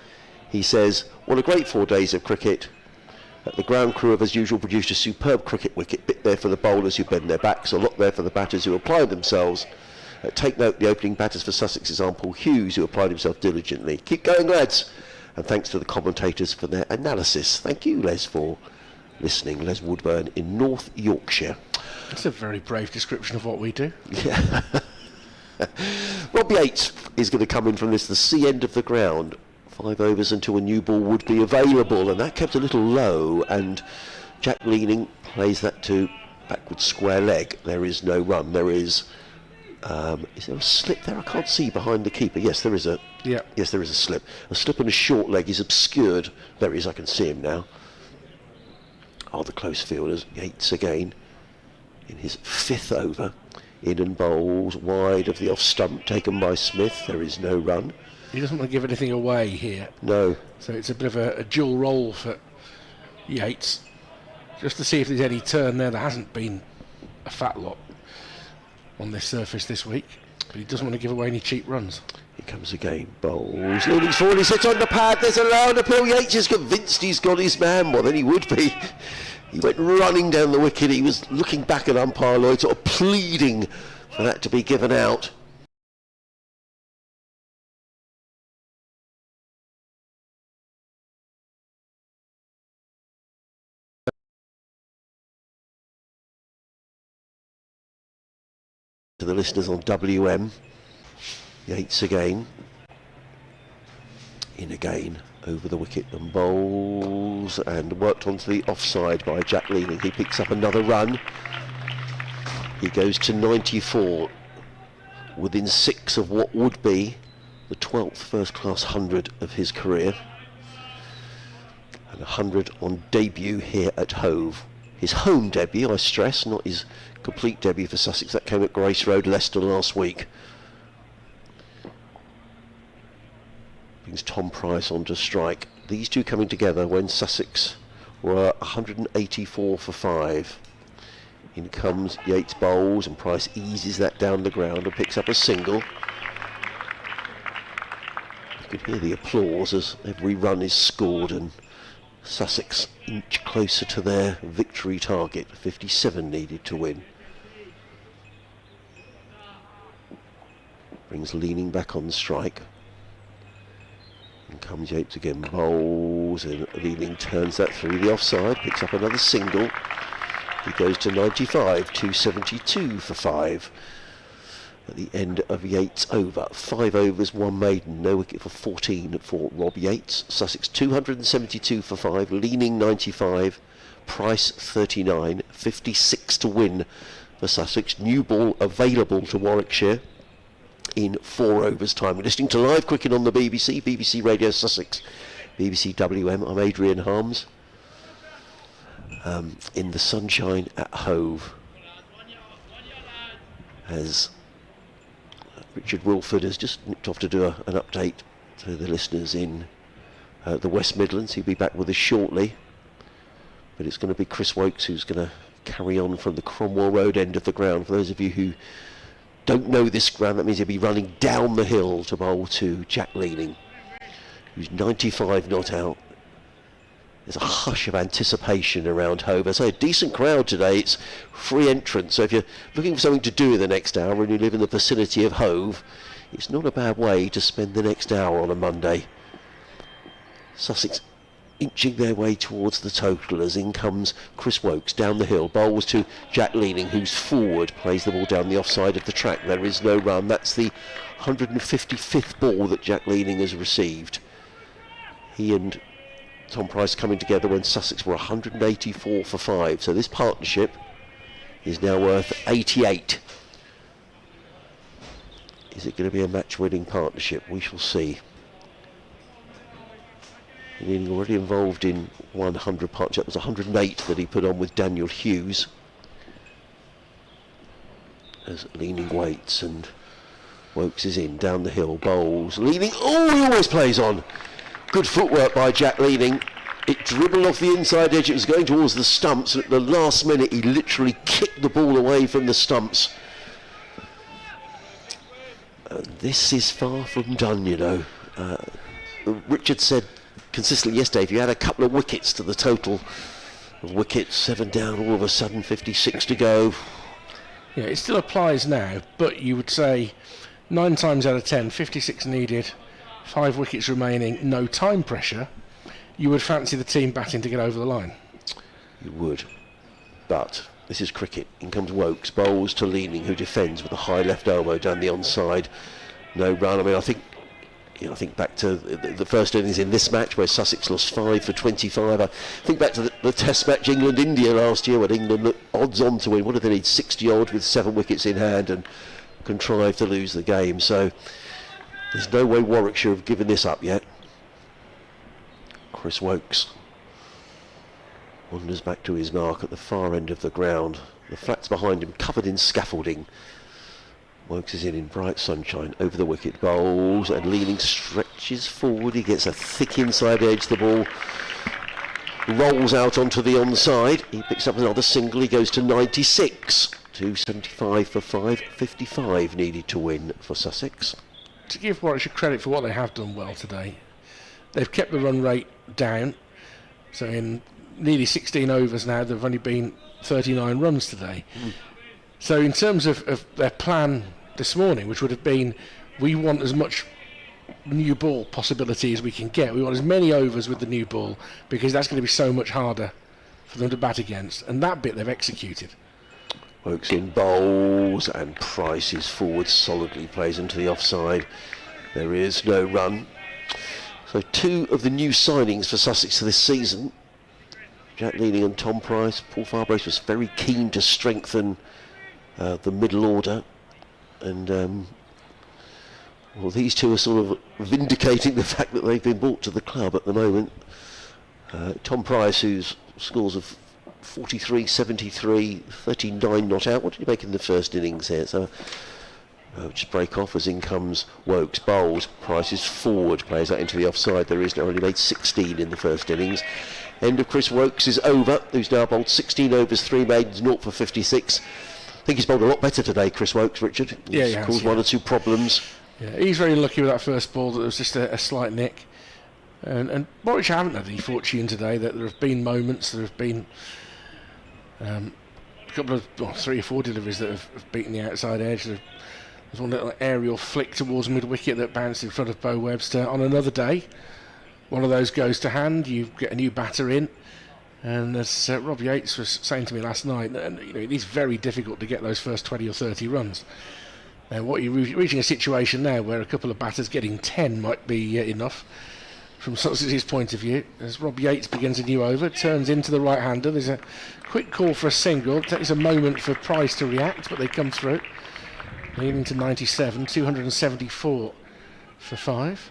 He says, what a great 4 days of cricket. The ground crew have, as usual, produced a superb cricket wicket. Bit there for the bowlers who bend their backs, a lot there for the batters who apply themselves. Take note, the opening batters for Sussex is Paul Hughes, who applied himself diligently. Keep going, lads. And thanks to the commentators for their analysis. Thank you, Les, for listening. Les Woodburn in North Yorkshire. That's a very brave description of what we do. Yeah. Rob Yates is going to come in from the C end of the ground. 5 overs until a new ball would be available, and that kept a little low, and Jack Leaning plays that to backward square leg. There is no run. There is there a slip there? I can't see behind the keeper. Yes, there is a yes, there is a slip. A slip and a short leg is obscured. There he is, I can see him now. Oh, the close fielders. Yates again in his 5th over. In and bowls wide of the off stump, taken by Smith. There is no run. He doesn't want to give anything away here. No. So it's a bit of a dual roll for Yates. Just to see if there's any turn there. There hasn't been a fat lot on this surface this week. But he doesn't want to give away any cheap runs. Here comes again. Bowls. Leaning's forward. He sits on the pad. There's a line appeal. Yates is convinced he's got his man. Well, then he would be. He went running down the wicket. He was looking back at umpire Lloyd, sort of pleading for that to be given out. To the listeners on WM, Yates again, in again, over the wicket and bowls, and worked onto the offside by Jack Leaning. He picks up another run. He goes to 94, within 6 of what would be the 12th first-class 100 of his career, and 100 on debut here at Hove. His home debut, I stress, not his complete debut for Sussex. That came at Grace Road, Leicester last week. Brings Tom Price on to strike. These two coming together when Sussex were 184 for 5. In comes Yates bowls, and Price eases that down the ground and picks up a single. You can hear the applause as every run is scored, and Sussex inch closer to their victory target. 57 needed to win. Brings Leaning back on strike. And comes Yates again, bowls, and Leaning turns that through the offside, picks up another single. He goes to 95, 272 for 5 at the end of Yates' over. 5 overs, 1 maiden, no wicket for 14 for Rob Yates. Sussex 272 for 5, Leaning 95, Price 39, 56 to win for Sussex. New ball available to Warwickshire in 4 overs time. We're listening to live cricket on the BBC, BBC Radio Sussex, BBC WM. I'm Adrian Harms. In the sunshine at Hove, as Richard Wilford has just nipped off to do an update to the listeners in the West Midlands. He'll be back with us shortly, but it's going to be Chris Wokes who's going to carry on from the Cromwell Road end of the ground. For those of you who don't know this ground, that means he'll be running down the hill to bowl to Jack Leaning, who's 95 not out. There's a hush of anticipation around Hove. So a decent crowd today. It's free entrance, so if you're looking for something to do in the next hour and you live in the vicinity of Hove, it's not a bad way to spend the next hour on a Monday. Sussex inching their way towards the total as in comes Chris Wokes down the hill, bowls to Jack Leaning, who's forward, plays the ball down the offside of the track. There is no run. That's the 155th ball that Jack Leaning has received. He and Tom Price coming together when Sussex were 184 for 5. So this partnership is now worth 88. Is it going to be a match-winning partnership? We shall see. Leaning already involved in 100 partnership. It was 108 that he put on with Daniel Hughes. As Leaning waits and Wokes is in, down the hill, bowls. Leaning, oh, he always plays on. Good footwork by Jack Leaning. It dribbled off the inside edge. It was going towards the stumps. At the last minute, he literally kicked the ball away from the stumps. This is far from done, you know. Richard said consistently yesterday, if you had a couple of wickets to the total of wickets, 7 down all of a sudden, 56 to go. Yeah, it still applies now, but you would say 9 times out of 10, 56 needed, 5 wickets remaining, no time pressure. You would fancy the team batting to get over the line. You would. But this is cricket. In comes Wokes, bowls to Leaning, who defends with a high left elbow down the onside. No run. I mean, I think back to the first innings in this match where Sussex lost 5 for 25. I think back to the Test match England-India last year when England looked odds on to win. What did they need? 60 odd with 7 wickets in hand and contrived to lose the game. So there's no way Warwickshire have given this up yet. Chris Wokes wanders back to his mark at the far end of the ground. The flats behind him covered in scaffolding. Wokes is in bright sunshine, over the wicket, bowls, and Leaning stretches forward. He gets a thick inside edge, the ball rolls out onto the onside. He picks up another single, he goes to 96. 275 for 5, 55 needed to win for Sussex. To give Warwickshire credit for what they have done well today, they've kept the run rate down. So in nearly 16 overs now, there have only been 39 runs today. So in terms of their plan this morning, which would have been, we want as much new ball possibility as we can get. We want as many overs with the new ball because that's going to be so much harder for them to bat against. And that bit they've executed. Wokes in bowls and Price is forward solidly, plays into the offside. There is no run. So 2 of the new signings for Sussex this season, Jack Leaning and Tom Price. Paul Farbrace was very keen to strengthen the middle order, and well, these 2 are sort of vindicating the fact that they've been brought to the club at the moment. Tom Price, whose scores of 43, 73, 39 not out. What did he make in the first innings here? So just break off as in comes Wokes, bowls, Price is forward, plays that into the offside. There is now only made 16 in the first innings. End of Chris Wokes is over, who's now bowled 16 overs, 3 maidens, 0 for 56. I think he's bowled a lot better today, Chris Wokes, Richard. He's he has, caused 1 or 2 problems. Yeah, he's very lucky with that first ball. That was just a slight nick. And Warwickshire haven't had any fortune today. That there have been moments, there have been a couple of 3 or 4 deliveries that have beaten the outside edge. There's one little aerial flick towards mid-wicket that bounced in front of Bo Webster. On another day, one of those goes to hand, you get a new batter in. And as Rob Yates was saying to me last night, and it is very difficult to get those first 20 or 30 runs. And what you're reaching a situation now where a couple of batters getting 10 might be enough from Sussex's point of view. As Rob Yates begins a new over, turns into the right-hander. There's a quick call for a single. It takes a moment for Price to react, but they come through. Leading to 97, 274 for 5.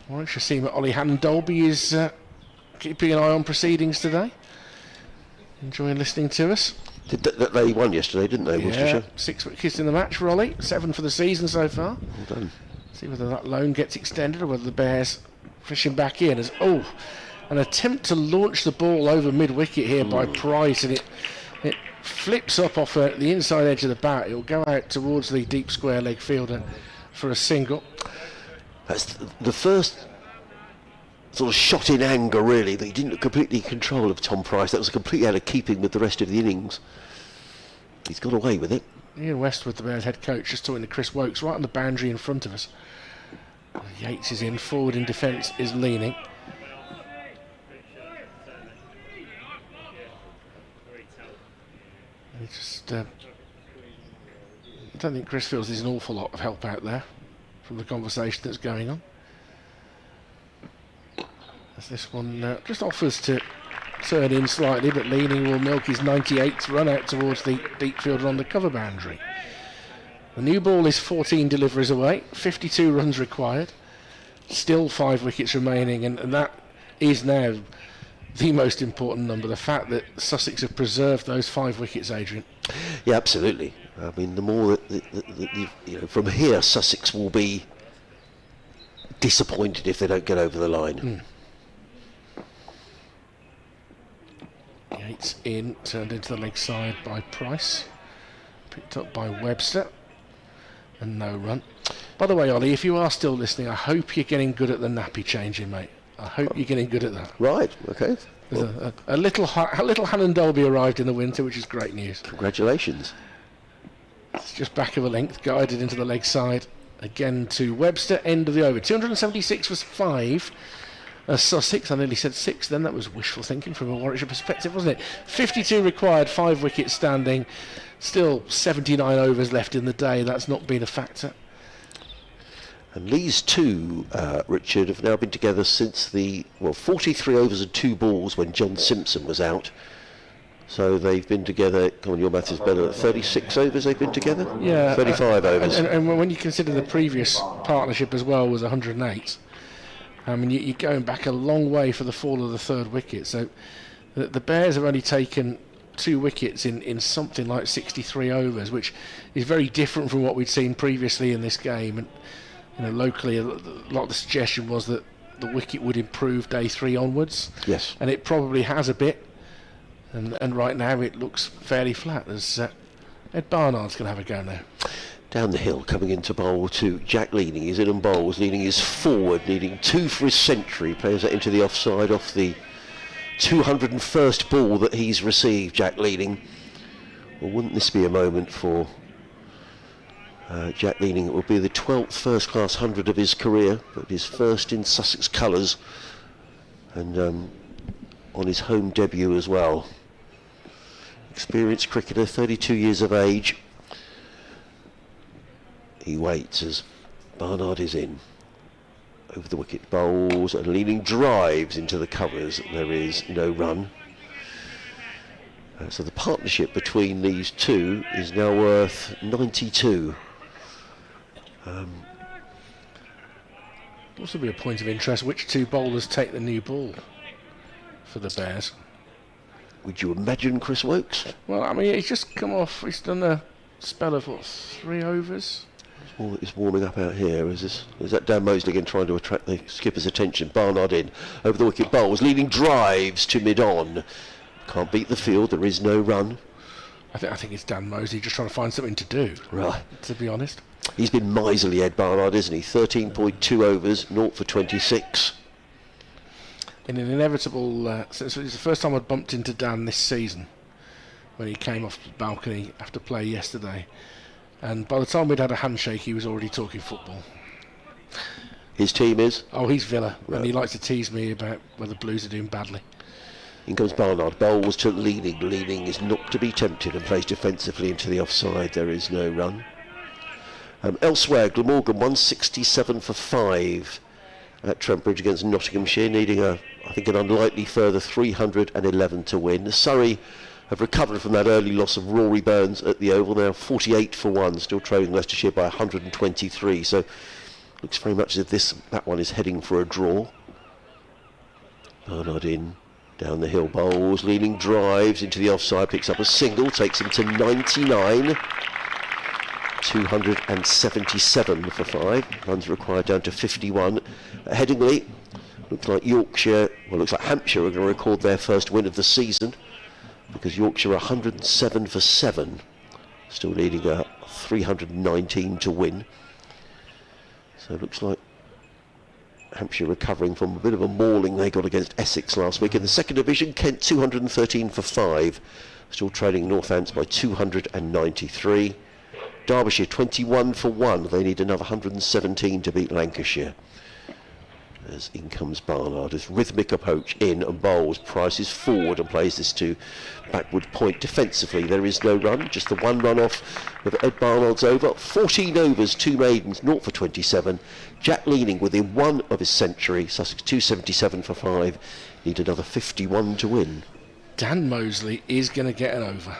Warwickshire seamer Ollie Hannon-Dolby is keeping an eye on proceedings today. Enjoying listening to us. They won yesterday, didn't they, Worcestershire? 6 wickets in the match for Ollie, 7 for the season so far. Well done. See whether that loan gets extended or whether the Bears fish him back in. As an attempt to launch the ball over mid-wicket here by Price, and it flips up off the inside edge of the bat. It'll go out towards the deep square leg fielder for a single. That's the first sort of shot in anger, really, that he didn't look completely in control of Tom Price. That was completely out of keeping with the rest of the innings. He's got away with it. Ian Westwood, the Bears head coach, just talking to Chris Wokes right on the boundary in front of us. Yates is in, forward in defence is Leaning. I don't think Chris feels there's an awful lot of help out there from the conversation that's going on. As this one just offers to turn in slightly, but Leaning will milk his 98th run out towards the deep fielder on the cover boundary. The new ball is 14 deliveries away, 52 runs required, still 5 wickets remaining, and that is now the most important number, the fact that Sussex have preserved those 5 wickets, Adrian. Yeah, absolutely. I mean, the more that from here, Sussex will be disappointed if they don't get over the line. Yates in, turned into the leg side by Price, picked up by Webster, and no run. By the way, Ollie, if you are still listening, I hope you're getting good at the nappy changing, mate. I hope you're getting good at that. Right, okay. A little Hannon Dolby arrived in the winter, which is great news. Congratulations. It's just back of a length, guided into the leg side. Again to Webster, end of the over. 276 was 5. Sussex, I nearly said 6 then. That was wishful thinking from a Warwickshire perspective, wasn't it? 52 required, 5 wickets standing. Still 79 overs left in the day. That's not been a factor. And these two, Richard, have now been together since 43 overs and 2 balls when John Simpson was out. So they've been together, come on, your maths is better, 36 overs they've been together? Yeah. 35 overs. And when you consider the previous partnership as well was 108, I mean, you're going back a long way for the fall of the 3rd wicket. So the Bears have only taken 2 wickets in something like 63 overs, which is very different from what we'd seen previously in this game. And locally, a lot of the suggestion was that the wicket would improve day 3 onwards. Yes. And it probably has a bit. And right now it looks fairly flat. As Ed Barnard's going to have a go now. Down the hill, coming into bowl to Jack Leading. He's in and bowls. Leading is forward, needing 2 for his century. Plays that into the offside off the 201st ball that he's received, Jack Leading. Well, wouldn't this be a moment for Jack Leading? It will be the 12th first-class 100 of his career, but his first in Sussex colours, and on his home debut as well. Experienced cricketer, 32 years of age. He waits as Barnard is in. Over the wicket, bowls, and Leading drives into the covers. There is no run. So the partnership between these two is now worth 92. Also be a point of interest, which 2 bowlers take the new ball for the Bears? Would you imagine Chris Wokes? Well, I mean, he's just come off, he's done a spell of, 3 overs? It's warming up out here. Is that Dan Mosley again trying to attract the skipper's attention? Barnard in, over the wicket, bowls, Leading drives to mid-on. Can't beat the field, there is no run. I think it's Dan Mosley just trying to find something to do, Right. to be honest. He's been miserly, Ed Barnard, isn't he? 13.2 overs, 0 for 26. In an inevitable, since it's the first time I'd bumped into Dan this season, when he came off the balcony after play yesterday. And by the time we'd had a handshake, he was already talking football. His team is? Oh, he's Villa, Right. and he likes to tease me about whether the Blues are doing badly. In comes Barnard, bowls to Leading. Leading is not to be tempted and plays defensively into the offside. There is no run. Elsewhere, Glamorgan 167 for 5 at Trent Bridge against Nottinghamshire, needing I think an unlikely further 311 to win. Surrey have recovered from that early loss of Rory Burns at the Oval, now 48 for 1, still trailing Leicestershire by 123. So looks very much as if that one is heading for a draw. Barnard in, down the hill, bowls, Leading drives into the offside, picks up a single, takes him to 99. 277 for 5. Runs required down to 51. Headingley, looks like Hampshire are going to record their first win of the season, because Yorkshire are 107 for 7, still leading 319 to win. So it looks like Hampshire recovering from a bit of a mauling they got against Essex last week. In the 2nd Division, Kent 213 for 5, still trailing Northants by 293. Derbyshire 21 for 1, they need another 117 to beat Lancashire. As in comes Barnard, his rhythmic approach in and bowls, Price is forward and plays this to backward point defensively. There is no run, just the 1 run off of Ed Barnard's over. 14 overs, 2 maidens, 0 for 27. Jack Leading within 1 of his century. Sussex 277 for 5, need another 51 to win. Dan Mosley is going to get an over.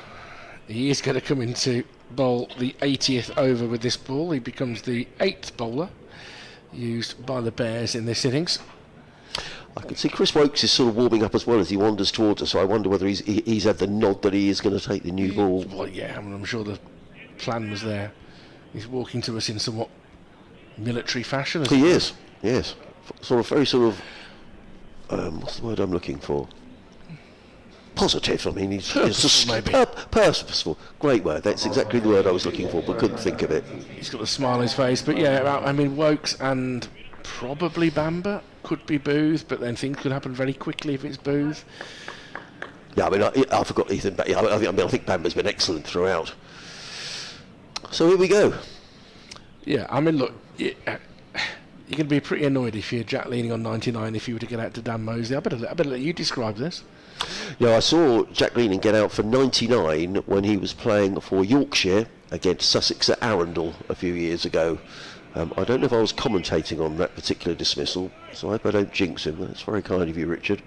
He is going to come into bowl the 80th over with this ball. He becomes the 8th bowler used by the Bears in this innings. I can see Chris Wokes is sort of warming up as well as he wanders towards us, so I wonder whether he's had the nod that he is going to take the new ball. Well, yeah, I mean, I'm sure the plan was there. He's walking to us in somewhat military fashion. He is, yes. Very sort of, what's the word I'm looking for? Positive. I mean, he's just purposeful. Great word. That's exactly the word I was looking for, but couldn't think of it. He's got a smile on his face. But yeah, I mean, Wokes and probably Bamber could be Booth, but then things could happen very quickly if it's Booth. Yeah, I mean, I forgot Ethan, but yeah, I think Bamber's been excellent throughout. So here we go. Yeah, I mean, look, you're going to be pretty annoyed if you're Jack Leaning on 99 if you were to get out to Dan Mosley. I better let you describe this. Yeah, I saw Jack Leaning get out for 99 when he was playing for Yorkshire against Sussex at Arundel a few years ago. I don't know if I was commentating on that particular dismissal, so I hope I don't jinx him. That's very kind of you, Richard.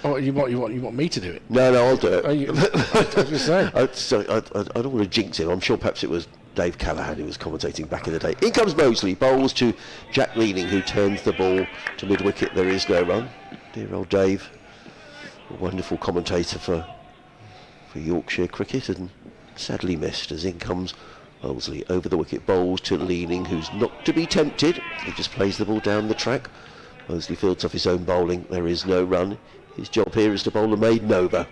Oh, you want me to do it? No, I'll do it. I was going to say. I don't want to jinx him. I'm sure perhaps it was Dave Callahan who was commentating back in the day. In comes Mosley, bowls to Jack Leaning, who turns the ball to mid-wicket. There is no run. Dear old Dave, a wonderful commentator for Yorkshire cricket, and sadly missed as in comes Mosley over the wicket, bowls to Leaning, who's not to be tempted. He just plays the ball down the track. Mosley fields off his own bowling. There is no run. His job here is to bowl a maiden over.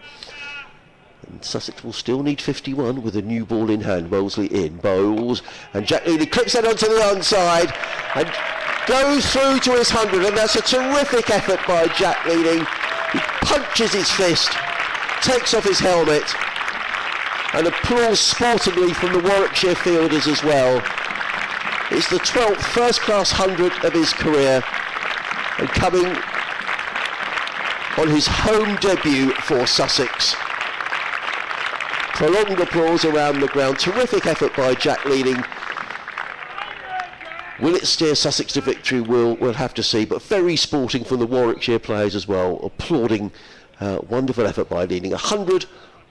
And Sussex will still need 51 with a new ball in hand. Mosley in, bowls, and Jack Leaning clips that onto the onside and goes through to his 100, and that's a terrific effort by Jack Leaning. He punches his fist, takes off his helmet, and applause sportingly from the Warwickshire fielders as well. It's the 12th first-class 100 of his career, and coming on his home debut for Sussex. Prolonged applause around the ground. Terrific effort by Jack Leaning. Will it steer Sussex to victory? We'll have to see, but very sporting from the Warwickshire players as well, applauding wonderful effort by Leaning. 100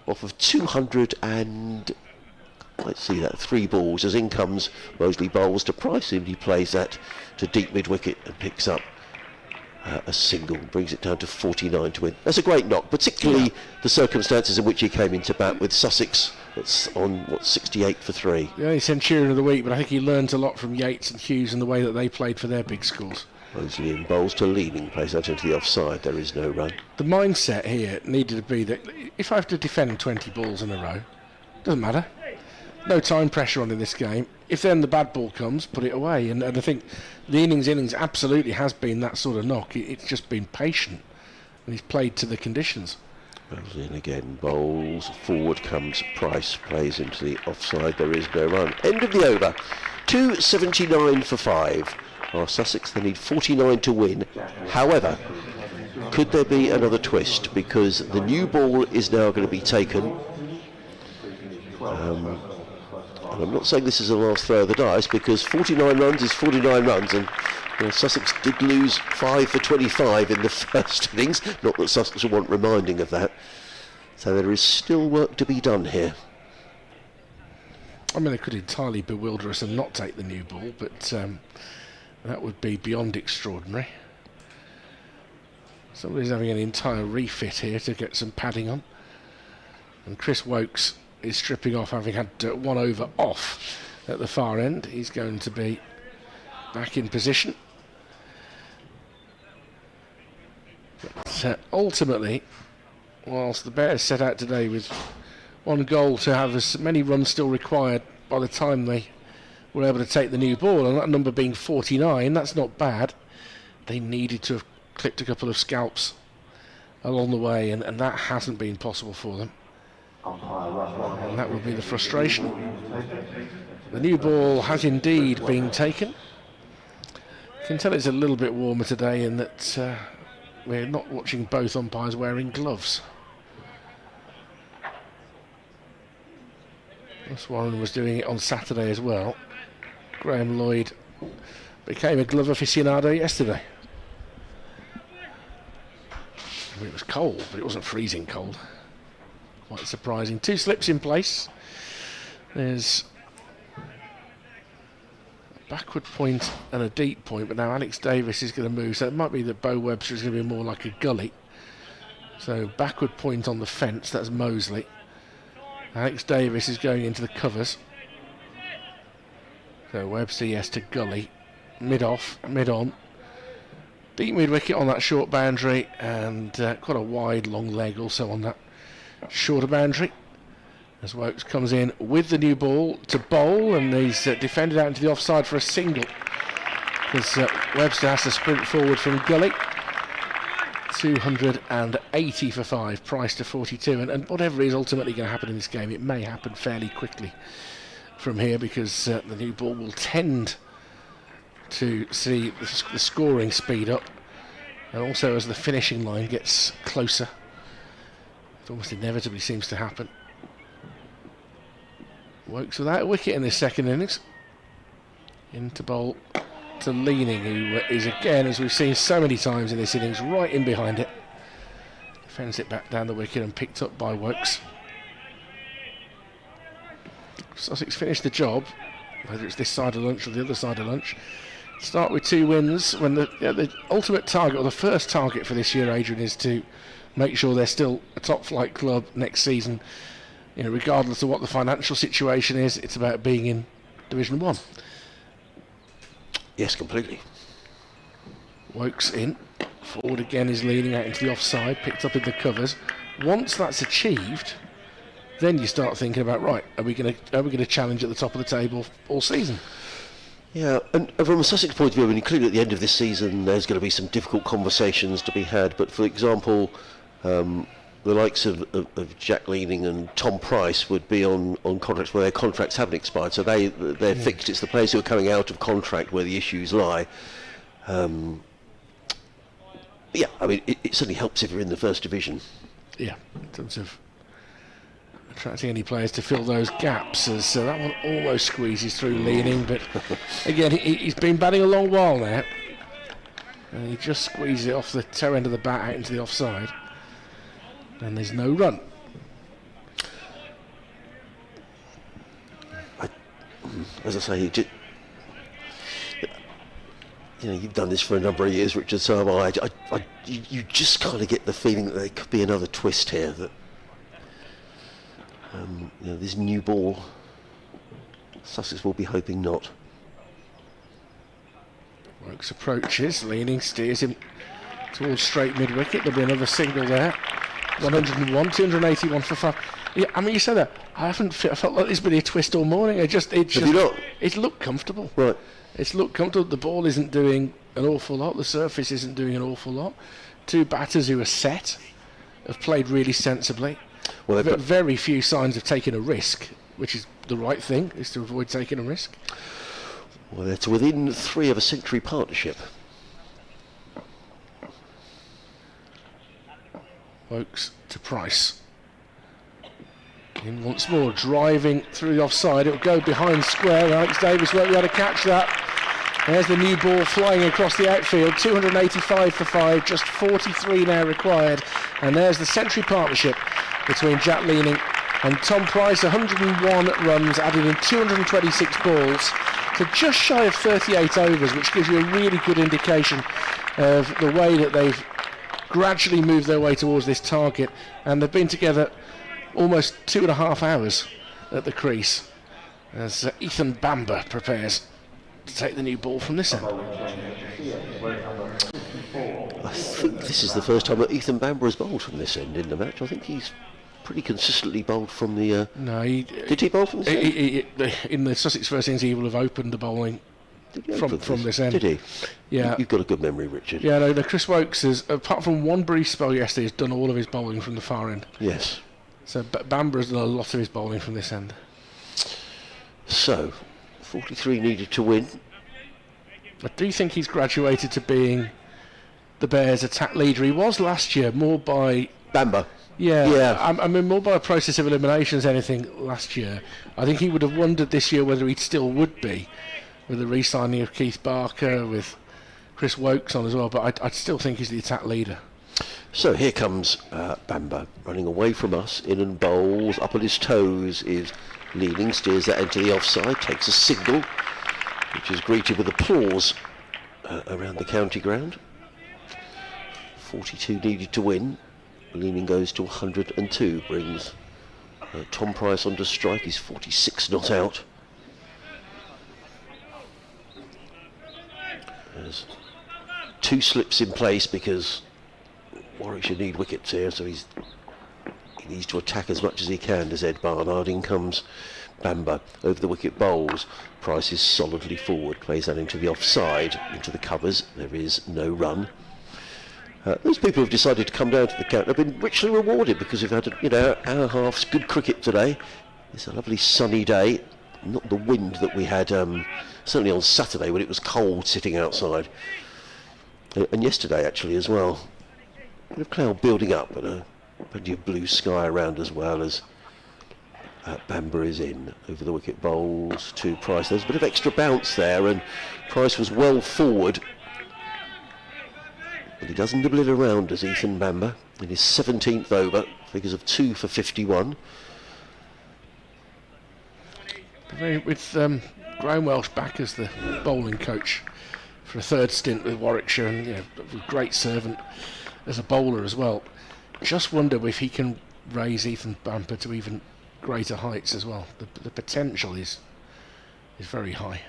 off of 200 and let's see that, 3 balls as in comes Mosley, bowls to Price, and he plays that to deep mid-wicket and picks up a single, brings it down to 49 to win. That's a great knock, particularly the circumstances in which he came into bat with Sussex. It's on 68 for 3. The only Centurion of the week, but I think he learned a lot from Yates and Hughes and the way that they played for their big scores. Mosley in, bowls to Leaning, plays that into the offside. There is no run. The mindset here needed to be that if I have to defend 20 balls in a row, doesn't matter. No time pressure on in this game. If then the bad ball comes, put it away. And I think Leaning's innings absolutely has been that sort of knock. It's just been patient, and he's played to the conditions. Mosley in again, bowls, forward comes Price, plays into the offside. There is no run. End of the over. 279 for 5. Sussex, they need 49 to win. However, could there be another twist? Because the new ball is now going to be taken. And I'm not saying this is the last throw of the dice, because 49 runs is 49 runs, and Sussex did lose 5 for 25 in the first innings. Not that Sussex will want reminding of that. So there is still work to be done here. I mean, they could entirely bewilder us and not take the new ball, but that would be beyond extraordinary. Somebody's having an entire refit here to get some padding on. And Chris Wokes is stripping off, having had 1 over off at the far end. He's going to be back in position. But ultimately, whilst the Bears set out today with 1 goal to have as many runs still required by the time they were able to take the new ball, and that number being 49, that's not bad. They needed to have clipped a couple of scalps along the way, and that hasn't been possible for them. And that will be the frustration. The new ball has indeed been taken. You can tell it's a little bit warmer today in that we're not watching both umpires wearing gloves. Ross Warren was doing it on Saturday as well. Graham Lloyd became a glove aficionado yesterday. I mean, it was cold, but it wasn't freezing cold. Quite surprising. 2 slips in place. There's a backward point and a deep point, but now Alex Davis is going to move, so it might be that Bo Webster is going to be more like a gully. So backward point on the fence, that's Mosley. Alex Davis is going into the covers. So Webster, yes, to gully. Mid-off, mid-on. Deep mid-wicket on that short boundary, and quite a wide, long leg also on that shorter boundary. As Wokes comes in with the new ball to bowl, and he's defended out into the offside for a single. because Webster has to sprint forward from gully. 280 for 5, Price to 42, and whatever is ultimately going to happen in this game, it may happen fairly quickly from here, because the new ball will tend to see the scoring speed up, and also as the finishing line gets closer, it almost inevitably seems to happen. Wokes without a wicket in this second innings. Into bowl to Leaning, who is again, as we've seen so many times in this innings, right in behind it. Defends it back down the wicket and picked up by Wokes. Sussex finished the job, whether it's this side of lunch or the other side of lunch. Start with 2 wins when the ultimate target, or the first target for this year, Adrian, is to make sure they're still a top flight club next season. You know, regardless of what the financial situation is, it's about being in Division 1. Yes, completely. Wokes in. Forward again is Leaning out into the offside, picked up in the covers. Once that's achieved, then you start thinking about, right, are we going to challenge at the top of the table all season? Yeah, and from a Sussex point of view, I mean, clearly at the end of this season there's going to be some difficult conversations to be had, but for example, the likes of Jack Leaning and Tom Price would be on contracts where their contracts haven't expired, so they're fixed. It's the players who are coming out of contract where the issues lie. Yeah, I mean, it certainly helps if you're in the first division. Yeah, in terms of attracting any players to fill those gaps, as that one almost squeezes through Leaning, but again, he's been batting a long while now, and he just squeezes it off the toe end of the bat out into the offside, and there's no run. As I say, you know, you've done this for a number of years, Richard, so you just kind of get the feeling that there could be another twist here, that you know, this new ball, Sussex will be hoping not. Wokes approaches, Leaning steers him towards straight mid-wicket. There'll be another single there. 101, 281 for 5. Yeah, I mean, you said that. I felt like there's been a twist all morning. Have you not? It looked comfortable. Right. It's looked comfortable. The ball isn't doing an awful lot. The surface isn't doing an awful lot. 2 batters who are set have played really sensibly. Well, very few signs of taking a risk, which is the right thing, is to avoid taking a risk. Well, it's within 3 of a century partnership. Wokes to Price. In once more, driving through the offside. It'll go behind square. Alex Davis won't be able to catch that. There's the new ball flying across the outfield. 285 for 5, just 43 now required. And there's the century partnership between Jack Leaning and Tom Price. 101 runs added in 226 balls to just shy of 38 overs, which gives you a really good indication of the way that they've gradually moved their way towards this target. And they've been together almost 2.5 hours at the crease as Ethan Bamber prepares to take the new ball from this end. I think this is the first time that Ethan Bamber has bowled from this end in the match. I think he's pretty consistently bowled from the... No, did he bowl from this end? In the Sussex first innings, he will have opened the bowling from this end. Did he? Yeah. You've got a good memory, Richard. Yeah, no, Chris Wokes has, apart from one brief spell yesterday, has done all of his bowling from the far end. Yes. So Bamber has done a lot of his bowling from this end. So, 43 needed to win. I do think he's graduated to being the Bears' attack leader. He was last year, more by... Bamber. Yeah. I mean, more by a process of eliminations than anything last year. I think he would have wondered this year whether he still would be, with the re-signing of Keith Barker, with Chris Wokes on as well, but I still think he's the attack leader. So here comes Bamber running away from us, in and bowls, up on his toes is Leaning, steers that into the offside, takes a single, which is greeted with applause around the county ground. 42 needed to win. Leaning goes to 102, brings Tom Price onto strike. He's 46 not out. There's 2 slips in place because Warwickshire need wickets here, so he needs to attack as much as he can. As Ed Barnard, in comes Bamber over the wicket bowls. Price is solidly forward, plays that into the offside, into the covers. There is no run. Those people who've decided to come down to the camp have been richly rewarded because we've had hour and a half's good cricket today. It's a lovely sunny day, not the wind that we had certainly on Saturday when it was cold sitting outside, and yesterday actually as well. A bit of cloud building up, but plenty of blue sky around as well as Bamber is in over the wicket bowls to Price. There's a bit of extra bounce there, and Price was well forward. But he doesn't nibble it around, does Ethan Bamber, in his 17th over, figures of 2 for 51. With Graham Welsh back as the bowling coach for a third stint with Warwickshire, and a great servant as a bowler as well. Just wonder if he can raise Ethan Bamber to even greater heights as well. The potential is very high.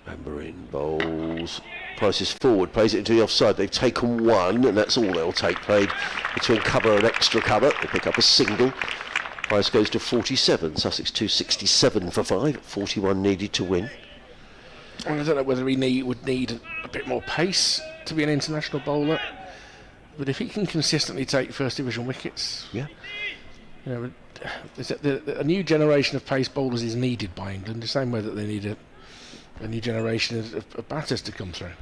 Bamber in, bowls. Price is forward, plays it into the offside. They've taken one, and that's all they'll take. Played between cover and extra cover. They pick up a single. Price goes to 47. Sussex 267 for 5. 41 needed to win. And I don't know whether he would need a bit more pace to be an international bowler, but if he can consistently take first division wickets, Yeah. A new generation of pace bowlers is needed by England, the same way that they need a new generation of batters to come through.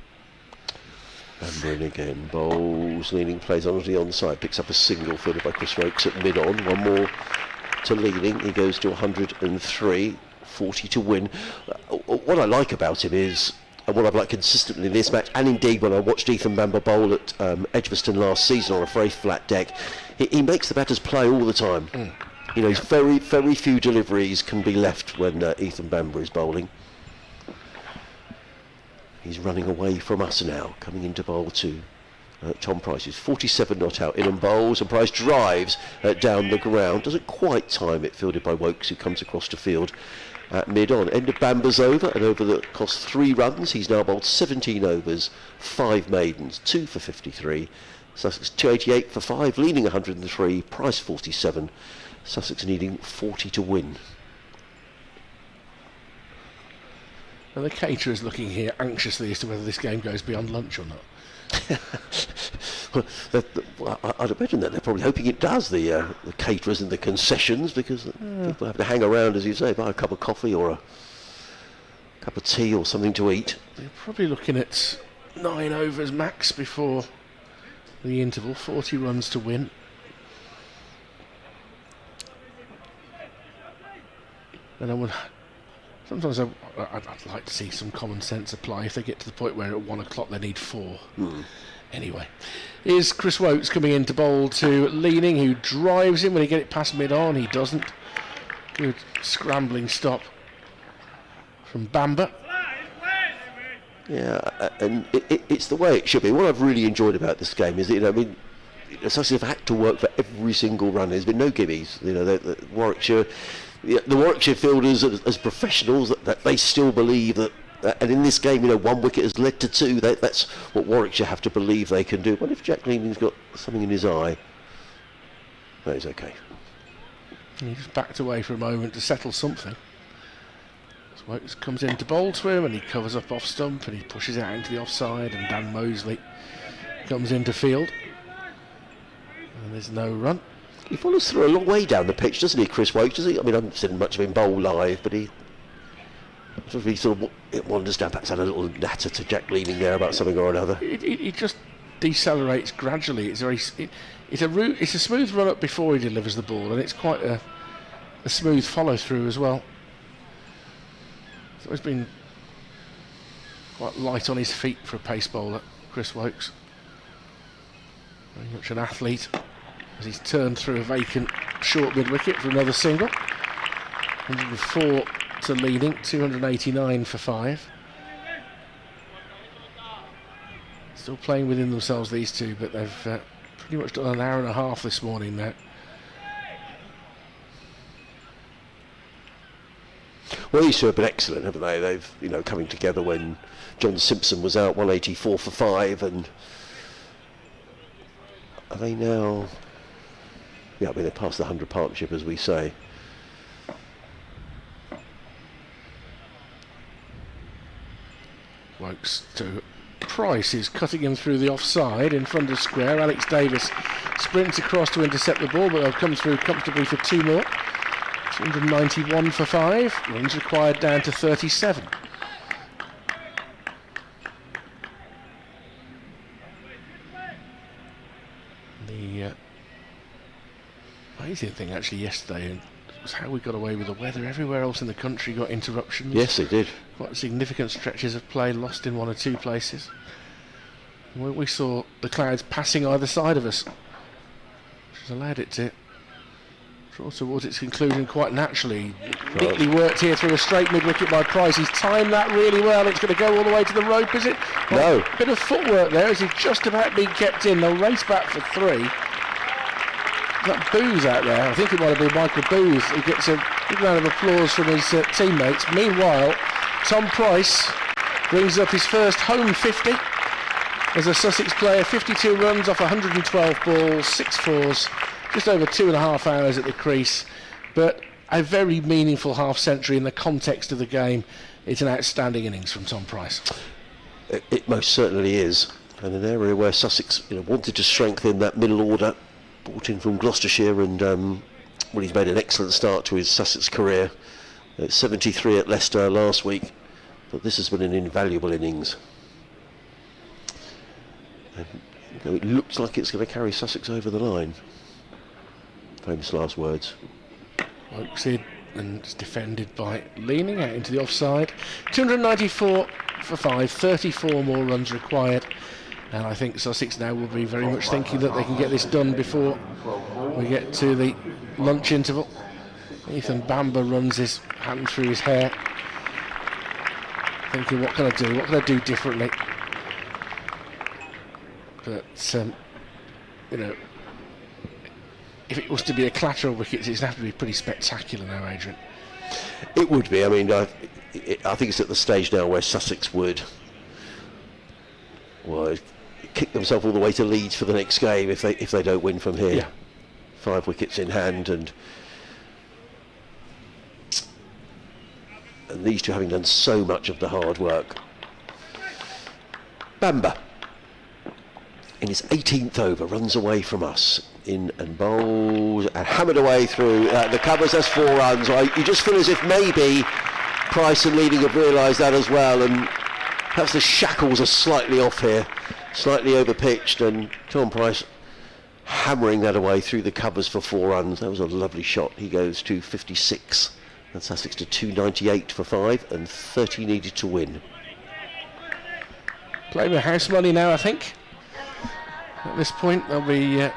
Bamber in again, bowls, leaning, plays onto the onside, picks up a single fielded by Chris Rokes at mid-on. One more to leading, he goes to 103, 40 to win. What I like about him is, and what I've liked consistently in this match, and indeed when I watched Ethan Bamber bowl at Edgbaston last season on a very flat deck, he makes the batters play all the time. Very, very few deliveries can be left when Ethan Bamber is bowling. He's running away from us now, coming into bowl to Tom Price. He's 47 not out, in and bowls, and Price drives down the ground. Doesn't quite time it, fielded by Wokes, who comes across to field at mid-on. End of Bamber's over, an over that cost 3 runs. He's now bowled 17 overs, 5 maidens, 2 for 53. Sussex 288 for 5, leading 103, Price 47. Sussex needing 40 to win. And the caterer's looking here anxiously as to whether this game goes beyond lunch or not. I'd imagine that they're probably hoping it does, the caterers and the concessions, because people have to hang around, as you say, buy a cup of coffee or a cup of tea or something to eat. They're probably looking at 9 overs max before the interval, 40 runs to win. And sometimes I'd like to see some common sense apply if they get to the point where at 1 o'clock they need 4. Anyway, here's Chris Wokes coming in to bowl to Leaning, who drives in when he get it past mid-on. He doesn't. Good scrambling stop from Bamber. Yeah, and it's the way it should be. What I've really enjoyed about this game is that, Sussex have had to work for every single run. There's been no gimmies. The Warwickshire fielders as professionals, that they still believe that, and in this game, 1 wicket has led to 2. That's what Warwickshire have to believe they can do. What if Jack Leaning's got something in his eye? No, he's okay. He just backed away for a moment to settle something. Wokes comes in to bowl to him, and he covers up off stump, and he pushes it out into the offside, and Dan Mosley comes into field. And there's no run. He follows through a long way down the pitch, doesn't he, Chris Wokes? Does he? I haven't seen much of him bowl live, but he sort of wanders down, perhaps had a little natter to Jack Leaning there about something or another. He just decelerates gradually. It's a smooth run up before he delivers the ball, and it's quite a smooth follow through as well. He's always been quite light on his feet for a pace bowler, Chris Wokes. Very much an athlete, as he's turned through a vacant short mid-wicket for another single. 104 to Leading, 289 for 5. Still playing within themselves, these two, but they've pretty much done an hour and a half this morning now. Well, these two have been excellent, haven't they? They've, coming together when John Simpson was out, 184 for 5, and are they now? Yeah, they're past the 100 partnership, as we say. Wokes to Price, who's cutting him through the offside in front of square. Alex Davis sprints across to intercept the ball, but they'll come through comfortably for 2 more. 291 for 5. Runs required down to 37. The amazing thing actually yesterday was how we got away with the weather. Everywhere else in the country got interruptions. Yes, they did. Quite significant stretches of play lost in 1 or 2 places. We saw the clouds passing either side of us, which has allowed it to draw towards its conclusion quite naturally. Neatly worked here through a straight mid-wicket by Price. He's timed that really well. It's going to go all the way to the rope, is it? No. Bit of footwork there as he's just about being kept in. They'll race back for 3. That Booth out there, I think it might have been Michael Booth, who gets a big round of applause from his teammates. Meanwhile, Tom Price brings up his first home 50 as a Sussex player. 52 runs off 112 balls, 6 fours, just over 2.5 hours at the crease, but a very meaningful half century in the context of the game. It's an outstanding innings from Tom Price. It most certainly is, and an area where Sussex wanted to strengthen that middle order. Brought in from Gloucestershire, and well, he's made an excellent start to his Sussex career. 73 at Leicester last week, but this has been an invaluable innings. And, it looks like it's going to carry Sussex over the line. Famous last words. Wokes in, and it's defended by Leaning out into the offside. 294 for 5, 34 more runs required. And I think Sussex now will be very much thinking that they can get this done before we get to the lunch interval. Ethan Bamber runs his hand through his hair, thinking, what can I do? What can I do differently? But, if it was to be a clatter of wickets, it's going to have to be pretty spectacular now, Adrian. It would be. I mean, I think it's at the stage now where Sussex would kick themselves all the way to Leeds for the next game if they don't win from here. Yeah. 5 wickets in hand, and these two having done so much of the hard work. Bamber, in his 18th over, runs away from us, in and bowls, and hammered away through the covers. That's 4 runs. You just feel as if maybe Price and Leading have realised that as well, and perhaps the shackles are slightly off here, slightly over pitched, and Tom Price hammering that away through the covers for 4 runs. That was a lovely shot. He goes to 56. That's Sussex to 298 for 5, and 30 needed to win. Playing with house money now, I think. At this point, they'll be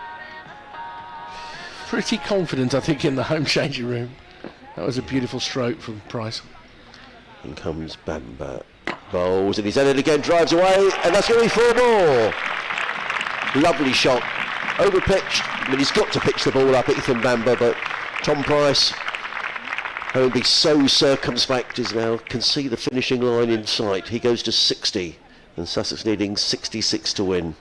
pretty confident, I think, in the home changing room. That was a beautiful stroke from Price. In comes Bamber. Bowls, and he's at it again, drives away, and that's going to be 4 more. Lovely shot. Over pitched. I mean, he's got to pitch the ball up, Ethan Bamber, but Tom Price, having been so circumspect, is now can see the finishing line in sight. He goes to 60, and Sussex needing 66 to win.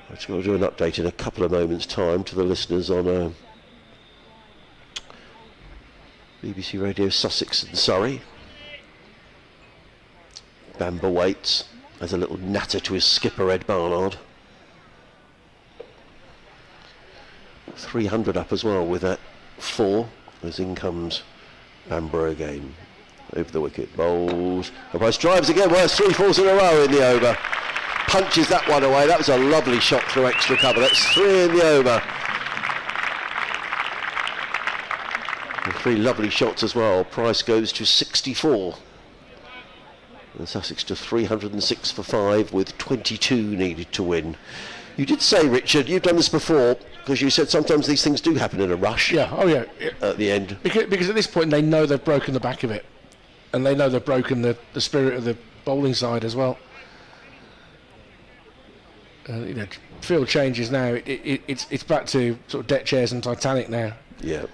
I'm just going to do an update in a couple of moments' time to the listeners on BBC Radio Sussex and Surrey. Bamber waits as a little natter to his skipper Ed Barnard. 300 up as well with that 4, as in comes Bamber again. Over the wicket, bowls. And Price drives again, well, it's 3 fours in a row in the over. Punches that one away. That was a lovely shot through extra cover. That's 3 in the over. And 3 lovely shots as well. Price goes to 64. And Sussex to 306 for 5 with 22 needed to win. You did say, Richard, you've done this before, because you said sometimes these things do happen in a rush. Yeah, oh yeah. At the end. Because at this point they know they've broken the back of it. And they know they've broken the spirit of the bowling side as well. Field changes now. It's back to sort of deck chairs and Titanic now. Yeah.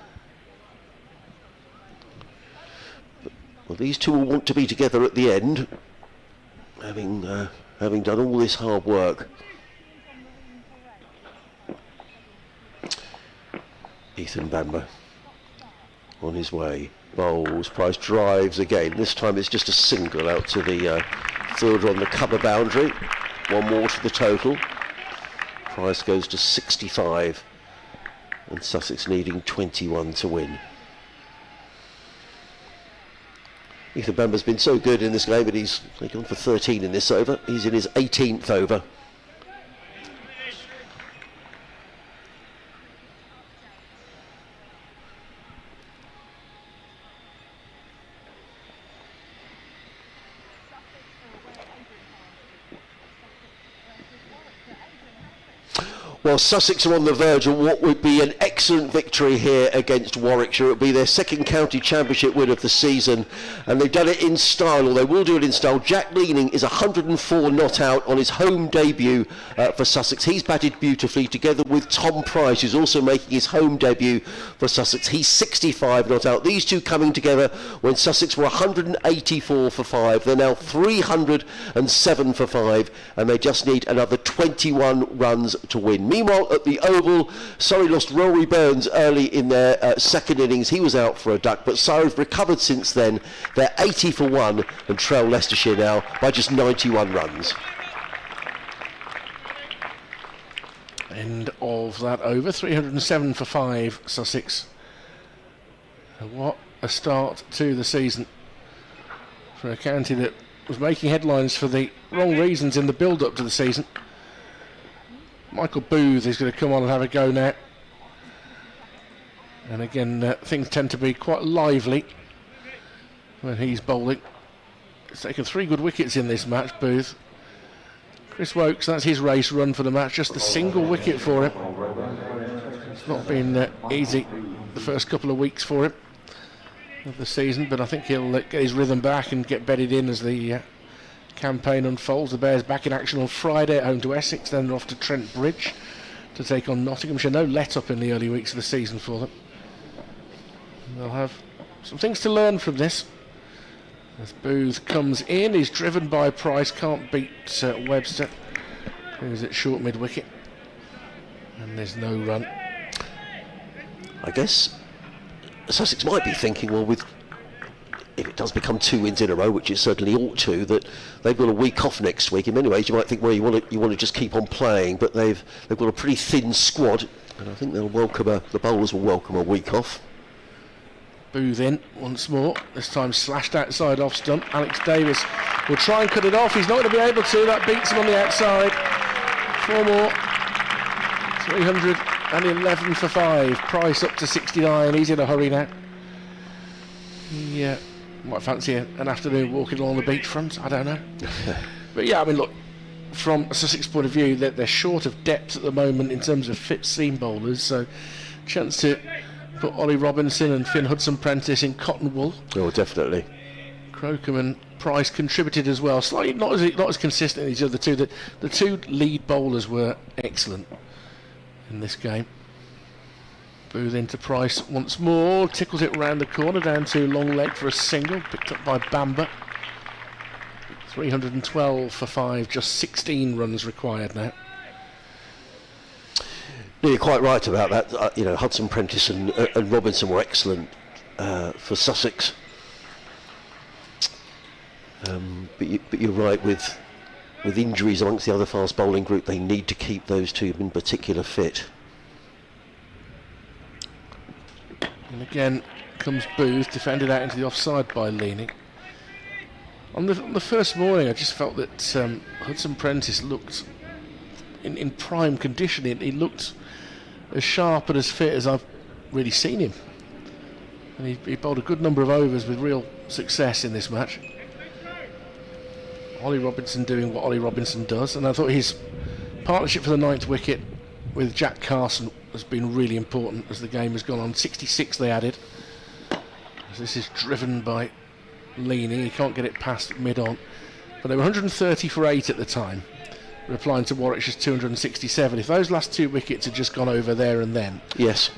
Well, these two will want to be together at the end, having done all this hard work. Ethan Bamber on his way. Bowls, Price drives again. This time it's just a single out to the fielder on the cover boundary. One more to the total. Price goes to 65 and Sussex needing 21 to win. Ethan Bamber's been so good in this game, but he's gone for 13 in this over. He's in his 18th over. Well, Sussex are on the verge of what would be an excellent victory here against Warwickshire. It will be their second county championship win of the season, and they've done it in style, or they will do it in style. Jack Leaning is 104 not out on his home debut for Sussex. He's batted beautifully, together with Tom Price, who's also making his home debut for Sussex. He's 65 not out. These two coming together when Sussex were 184 for 5. They're now 307 for 5, and they just need another 21 runs to win. Meanwhile, at the Oval, Surrey lost Rory Burns early in their second innings. He was out for a duck, but Surrey have recovered since then. They're 80 for 1 and trail Leicestershire now by just 91 runs. End of that over. 307 for 5, Sussex. And what a start to the season for a county that was making headlines for the wrong reasons in the build-up to the season. Michael Booth is going to come on and have a go now. And again, things tend to be quite lively when he's bowling. He's taken 3 good wickets in this match, Booth. Chris Wokes, that's his race run for the match, just a single wicket for him. It's not been easy the first couple of weeks for him of the season, but I think he'll get his rhythm back and get bedded in as the campaign unfolds. The Bears back in action on Friday at home to Essex, then they're off to Trent Bridge to take on Nottinghamshire. No let up in the early weeks of the season for them. They'll have some things to learn from this. As Booth comes in, he's driven by Price, can't beat Webster, who's at short mid wicket, and there's no run. I guess Sussex might be thinking, well, if it does become 2 wins in a row, which it certainly ought to, that they've got a week off next week. In many ways, you might think, well, you want to just keep on playing, but they've got a pretty thin squad, and I think they'll welcome the bowlers will welcome a week off. Booth in once more, this time slashed outside off stump. Alex Davis will try and cut it off. He's not going to be able to. That beats him on the outside. 4 more. 311 for 5. Price up to 69. He's in a hurry now. Yeah. Might fancy an afternoon walking along the beachfront, I don't know. But yeah, I mean, look, from a Sussex point of view, they're short of depth at the moment in terms of fit seam bowlers, so chance to put Ollie Robinson and Finn Hudson-Prentice in cotton wool. Oh, definitely. Crocombe and Price contributed as well, slightly not as consistent as the other two. The 2 lead bowlers were excellent in this game. Booth into Price once more, tickles it round the corner down to long leg for a single, picked up by Bamber. 312 for 5, just 16 runs required now. No, you're quite right about that. Hudson Prentice and Robinson were excellent for Sussex. But you're right, with injuries amongst the other fast bowling group, they need to keep those 2 in particular fit. And again comes Booth, defended out into the offside by Leaning. On the first morning, I just felt that Hudson Prentice looked in prime condition. He looked as sharp and as fit as I've really seen him. And he bowled a good number of overs with real success in this match. Ollie Robinson doing what Ollie Robinson does, and I thought his partnership for the 9th wicket with Jack Carson has been really important as the game has gone on. 66 they added. As this is driven by Leaning, he can't get it past mid-on. But they were 130 for 8 at the time, replying to Warwickshire's 267. If those last 2 wickets had just gone over there and then, yes,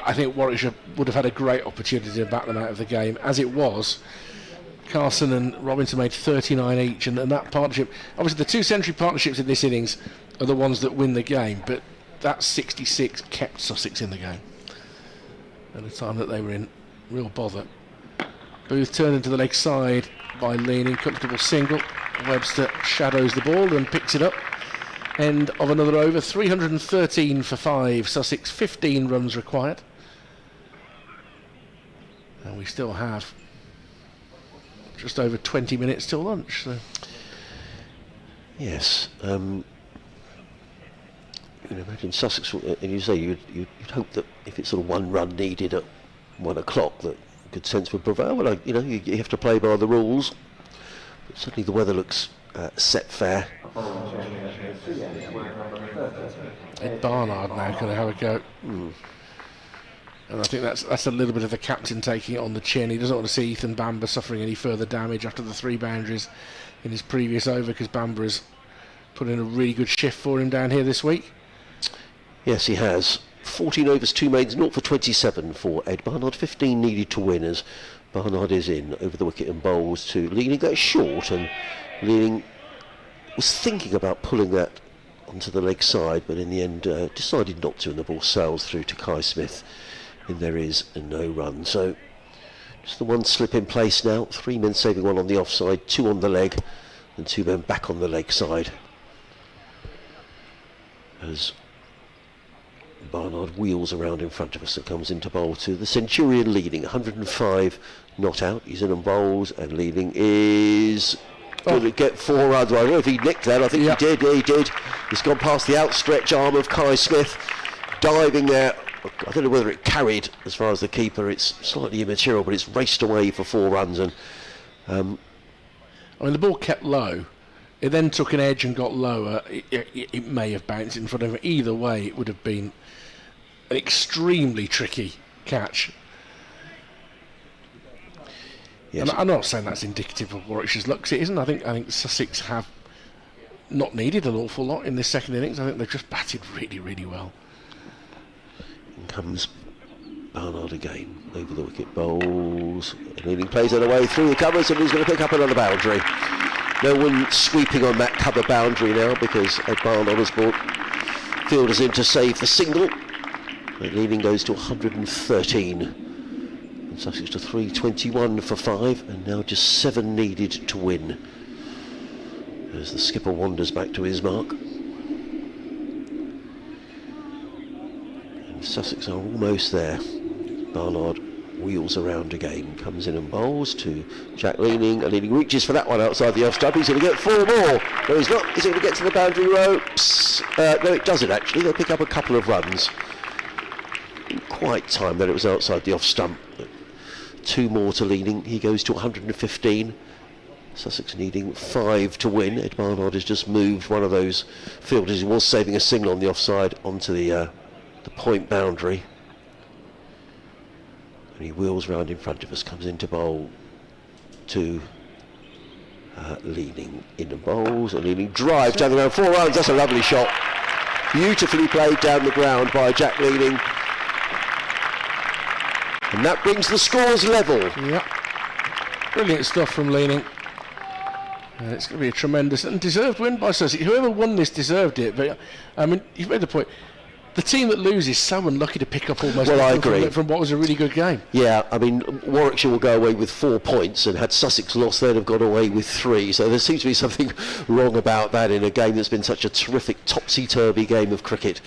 I think Warwickshire would have had a great opportunity to back them out of the game. As it was, Carson and Robinson made 39 each, and that partnership, obviously the 2 century partnerships in this innings are the ones that win the game, but that 66 kept Sussex in the game at the time that they were in real bother. Booth turned into the leg side by Leaning, comfortable single. Webster shadows the ball and picks it up. End of another over, 313 for 5, Sussex, 15 runs required. And we still have just over 20 minutes till lunch. So. Yes. You can imagine Sussex, and you say you'd hope that if it's sort of one run needed at 1 o'clock, that good sense would prevail. Well, you have to play by the rules. But certainly the weather looks set fair. Ed Barnard now going to have a go. And I think that's a little bit of the captain taking it on the chin. He doesn't want to see Ethan Bamber suffering any further damage after the 3 boundaries in his previous over, because Bamber has put in a really good shift for him down here this week. Yes, he has. 14 overs, 2 mains, 0 for 27 for Ed Barnard. 15 needed to win as Barnard is in over the wicket and bowls to Leaning. That's short, and Leaning was thinking about pulling that onto the leg side, but in the end decided not to, and the ball sails through to Kai Smith, and there is no run. So just the one slip in place now. 3 men saving 1 on the offside, 2 on the leg, and 2 men back on the leg side as Barnard wheels around in front of us and comes into bowl to the Centurion Leading. 105 not out. He's in and bowls, and Leading is going to get 4 runs. Well, I don't know if he nicked that. I think he did. Yeah, he did. He's gone past the outstretched arm of Kai Smith, diving there. I don't know whether it carried as far as the keeper. It's slightly immaterial, but it's raced away for 4 runs. And I mean, the ball kept low. It then took an edge and got lower. It may have bounced in front of it. Either way, it would have been an extremely tricky catch. Yes. And I'm not saying that's indicative of Warwickshire's luck, 'cause it isn't. I think Sussex have not needed an awful lot in this second innings. I think they've just batted really, really well. In comes Barnard again over the wicket, bowls. Leading plays it away through the covers, and he's going to pick up another boundary. No one sweeping on that cover boundary now, because Ed Barnard has brought fielders in to save the single. And Leading goes to 113. And Sussex to 321 for 5, and now just 7 needed to win. As the skipper wanders back to his mark. And Sussex are almost there. Barnard wheels around again, comes in and bowls to Jack Leaning, and Leaning reaches for that one outside the off stump. He's going to get 4 more. No, he's not. Is it going to get to the boundary ropes? No, it doesn't actually. They pick up a couple of runs. Didn't quite time that it was outside the off stump. 2 more to Leaning. He goes to 115. Sussex needing 5 to win. Ed Barnard has just moved one of those fielders who was saving a single on the offside onto the point boundary. And he wheels round in front of us, comes into bowl to Leaning in and bowls, and Leaning drives down the ground, 4 runs. That's a lovely shot, beautifully played down the ground by Jack Leaning, and that brings the scores level. Yep, brilliant stuff from Leaning. It's going to be a tremendous and deserved win by Sussex. Whoever won this deserved it, but I mean, you've made the point. The team that loses is so unlucky to pick up almost from what was a really good game. Yeah, I mean, Warwickshire will go away with 4 points, and had Sussex lost, they'd have gone away with 3. So there seems to be something wrong about that in a game that's been such a terrific topsy-turvy game of cricket.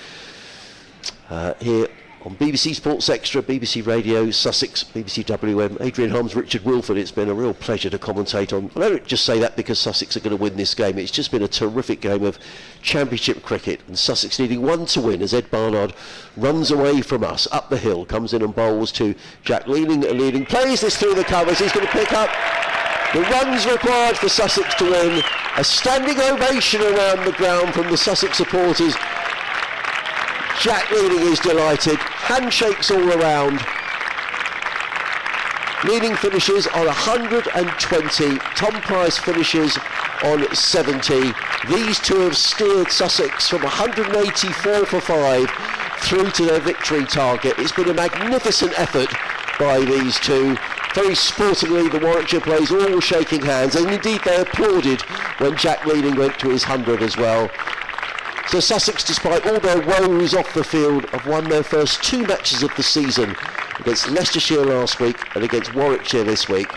Here on BBC Sports Extra, BBC Radio, Sussex, BBC WM, Adrian Holmes, Richard Wilford. It's been a real pleasure to commentate on. I don't just say that because Sussex are going to win this game. It's just been a terrific game of Championship cricket, and Sussex needing 1 to win as Ed Barnard runs away from us up the hill, comes in and bowls to Jack Leaning. Leaning plays this through the covers. He's going to pick up the runs required for Sussex to win. A standing ovation around the ground from the Sussex supporters. Jack Leaning is delighted, handshakes all around. Leaning finishes on 120, Tom Price finishes on 70. These 2 have steered Sussex from 184 for 5 through to their victory target. It's been a magnificent effort by these 2. Very sportingly, the Warwickshire players all shaking hands, and indeed they applauded when Jack Leaning went to his 100 as well. So Sussex, despite all their woes off the field, have won their first 2 matches of the season against Leicestershire last week and against Warwickshire this week.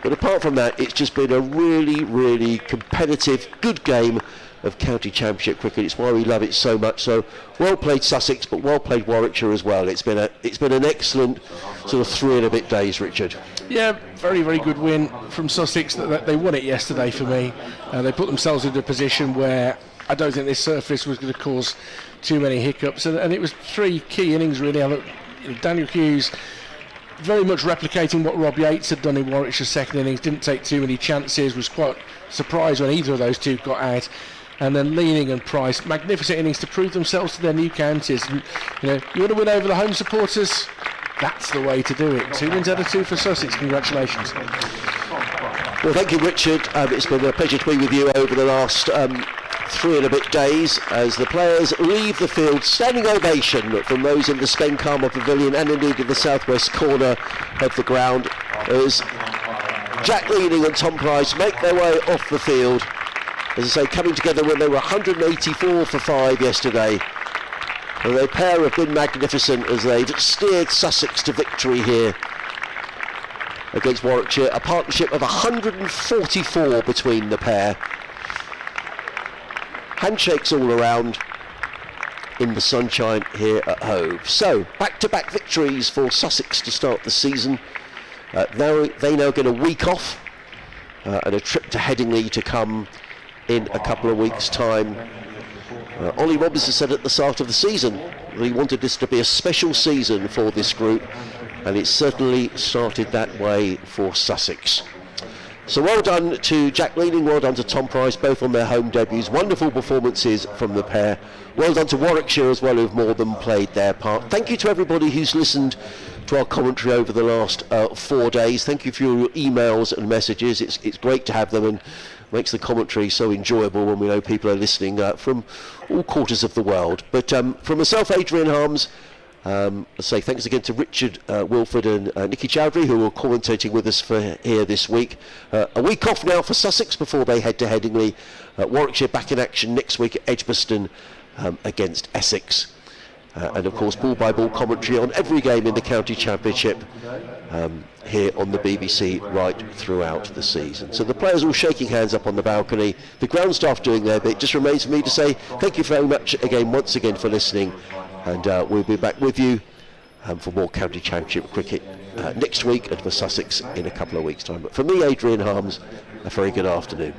But apart from that, it's just been a really, really competitive, good game of County Championship cricket. It's why we love it so much. So well played Sussex, but well played Warwickshire as well. It's been an excellent sort of 3 and a bit days, Richard. Yeah, very, very good win from Sussex. They won it yesterday for me. They put themselves into a position where I don't think this surface was going to cause too many hiccups. And it was 3 key innings really. Daniel Hughes very much replicating what Rob Yates had done in Warwickshire's second innings. Didn't take too many chances. Was quite surprised when either of those two got out. And then Leaning and Price, magnificent innings to prove themselves to their new counties. And, you want to win over the home supporters? That's the way to do it. 2 wins out of 2 for Sussex. Congratulations. Well, thank you, Richard. It's been a pleasure to be with you over the last 3 and a bit days as the players leave the field. Standing ovation from those in the Spenkarma Pavilion and indeed in the southwest corner of the ground as Jack Leaning and Tom Price make their way off the field. As I say, coming together when they were 184 for 5 yesterday. And their pair have been magnificent as they've steered Sussex to victory here against Warwickshire. A partnership of 144 between the pair. Handshakes all around in the sunshine here at Hove. So, back-to-back victories for Sussex to start the season. They now get a week off and a trip to Headingley to come in a couple of weeks' time. Ollie Robinson said at the start of the season that he wanted this to be a special season for this group, and it certainly started that way for Sussex. So well done to Jack Leaning, well done to Tom Price, both on their home debuts. Wonderful performances from the pair. Well done to Warwickshire as well, who've more than played their part. Thank you to everybody who's listened to our commentary over the last 4 days. Thank you for your emails and messages. It's great to have them and makes the commentary so enjoyable when we know people are listening from all quarters of the world. But from myself, Adrian Harms, I say thanks again to Richard Wilford and Nicky Chowdhury, who are commentating with us for here this week. A week off now for Sussex before they head to Headingley. Warwickshire back in action next week at Edgbaston against Essex. And of course ball by ball commentary on every game in the County Championship here on the BBC right throughout the season. So the players all shaking hands up on the balcony, the ground staff doing their bit. Just remains for me to say thank you very much again once again for listening, and we'll be back with you for more County Championship cricket next week and for Sussex in a couple of weeks' time. But for me, Adrian Harms, a very good afternoon.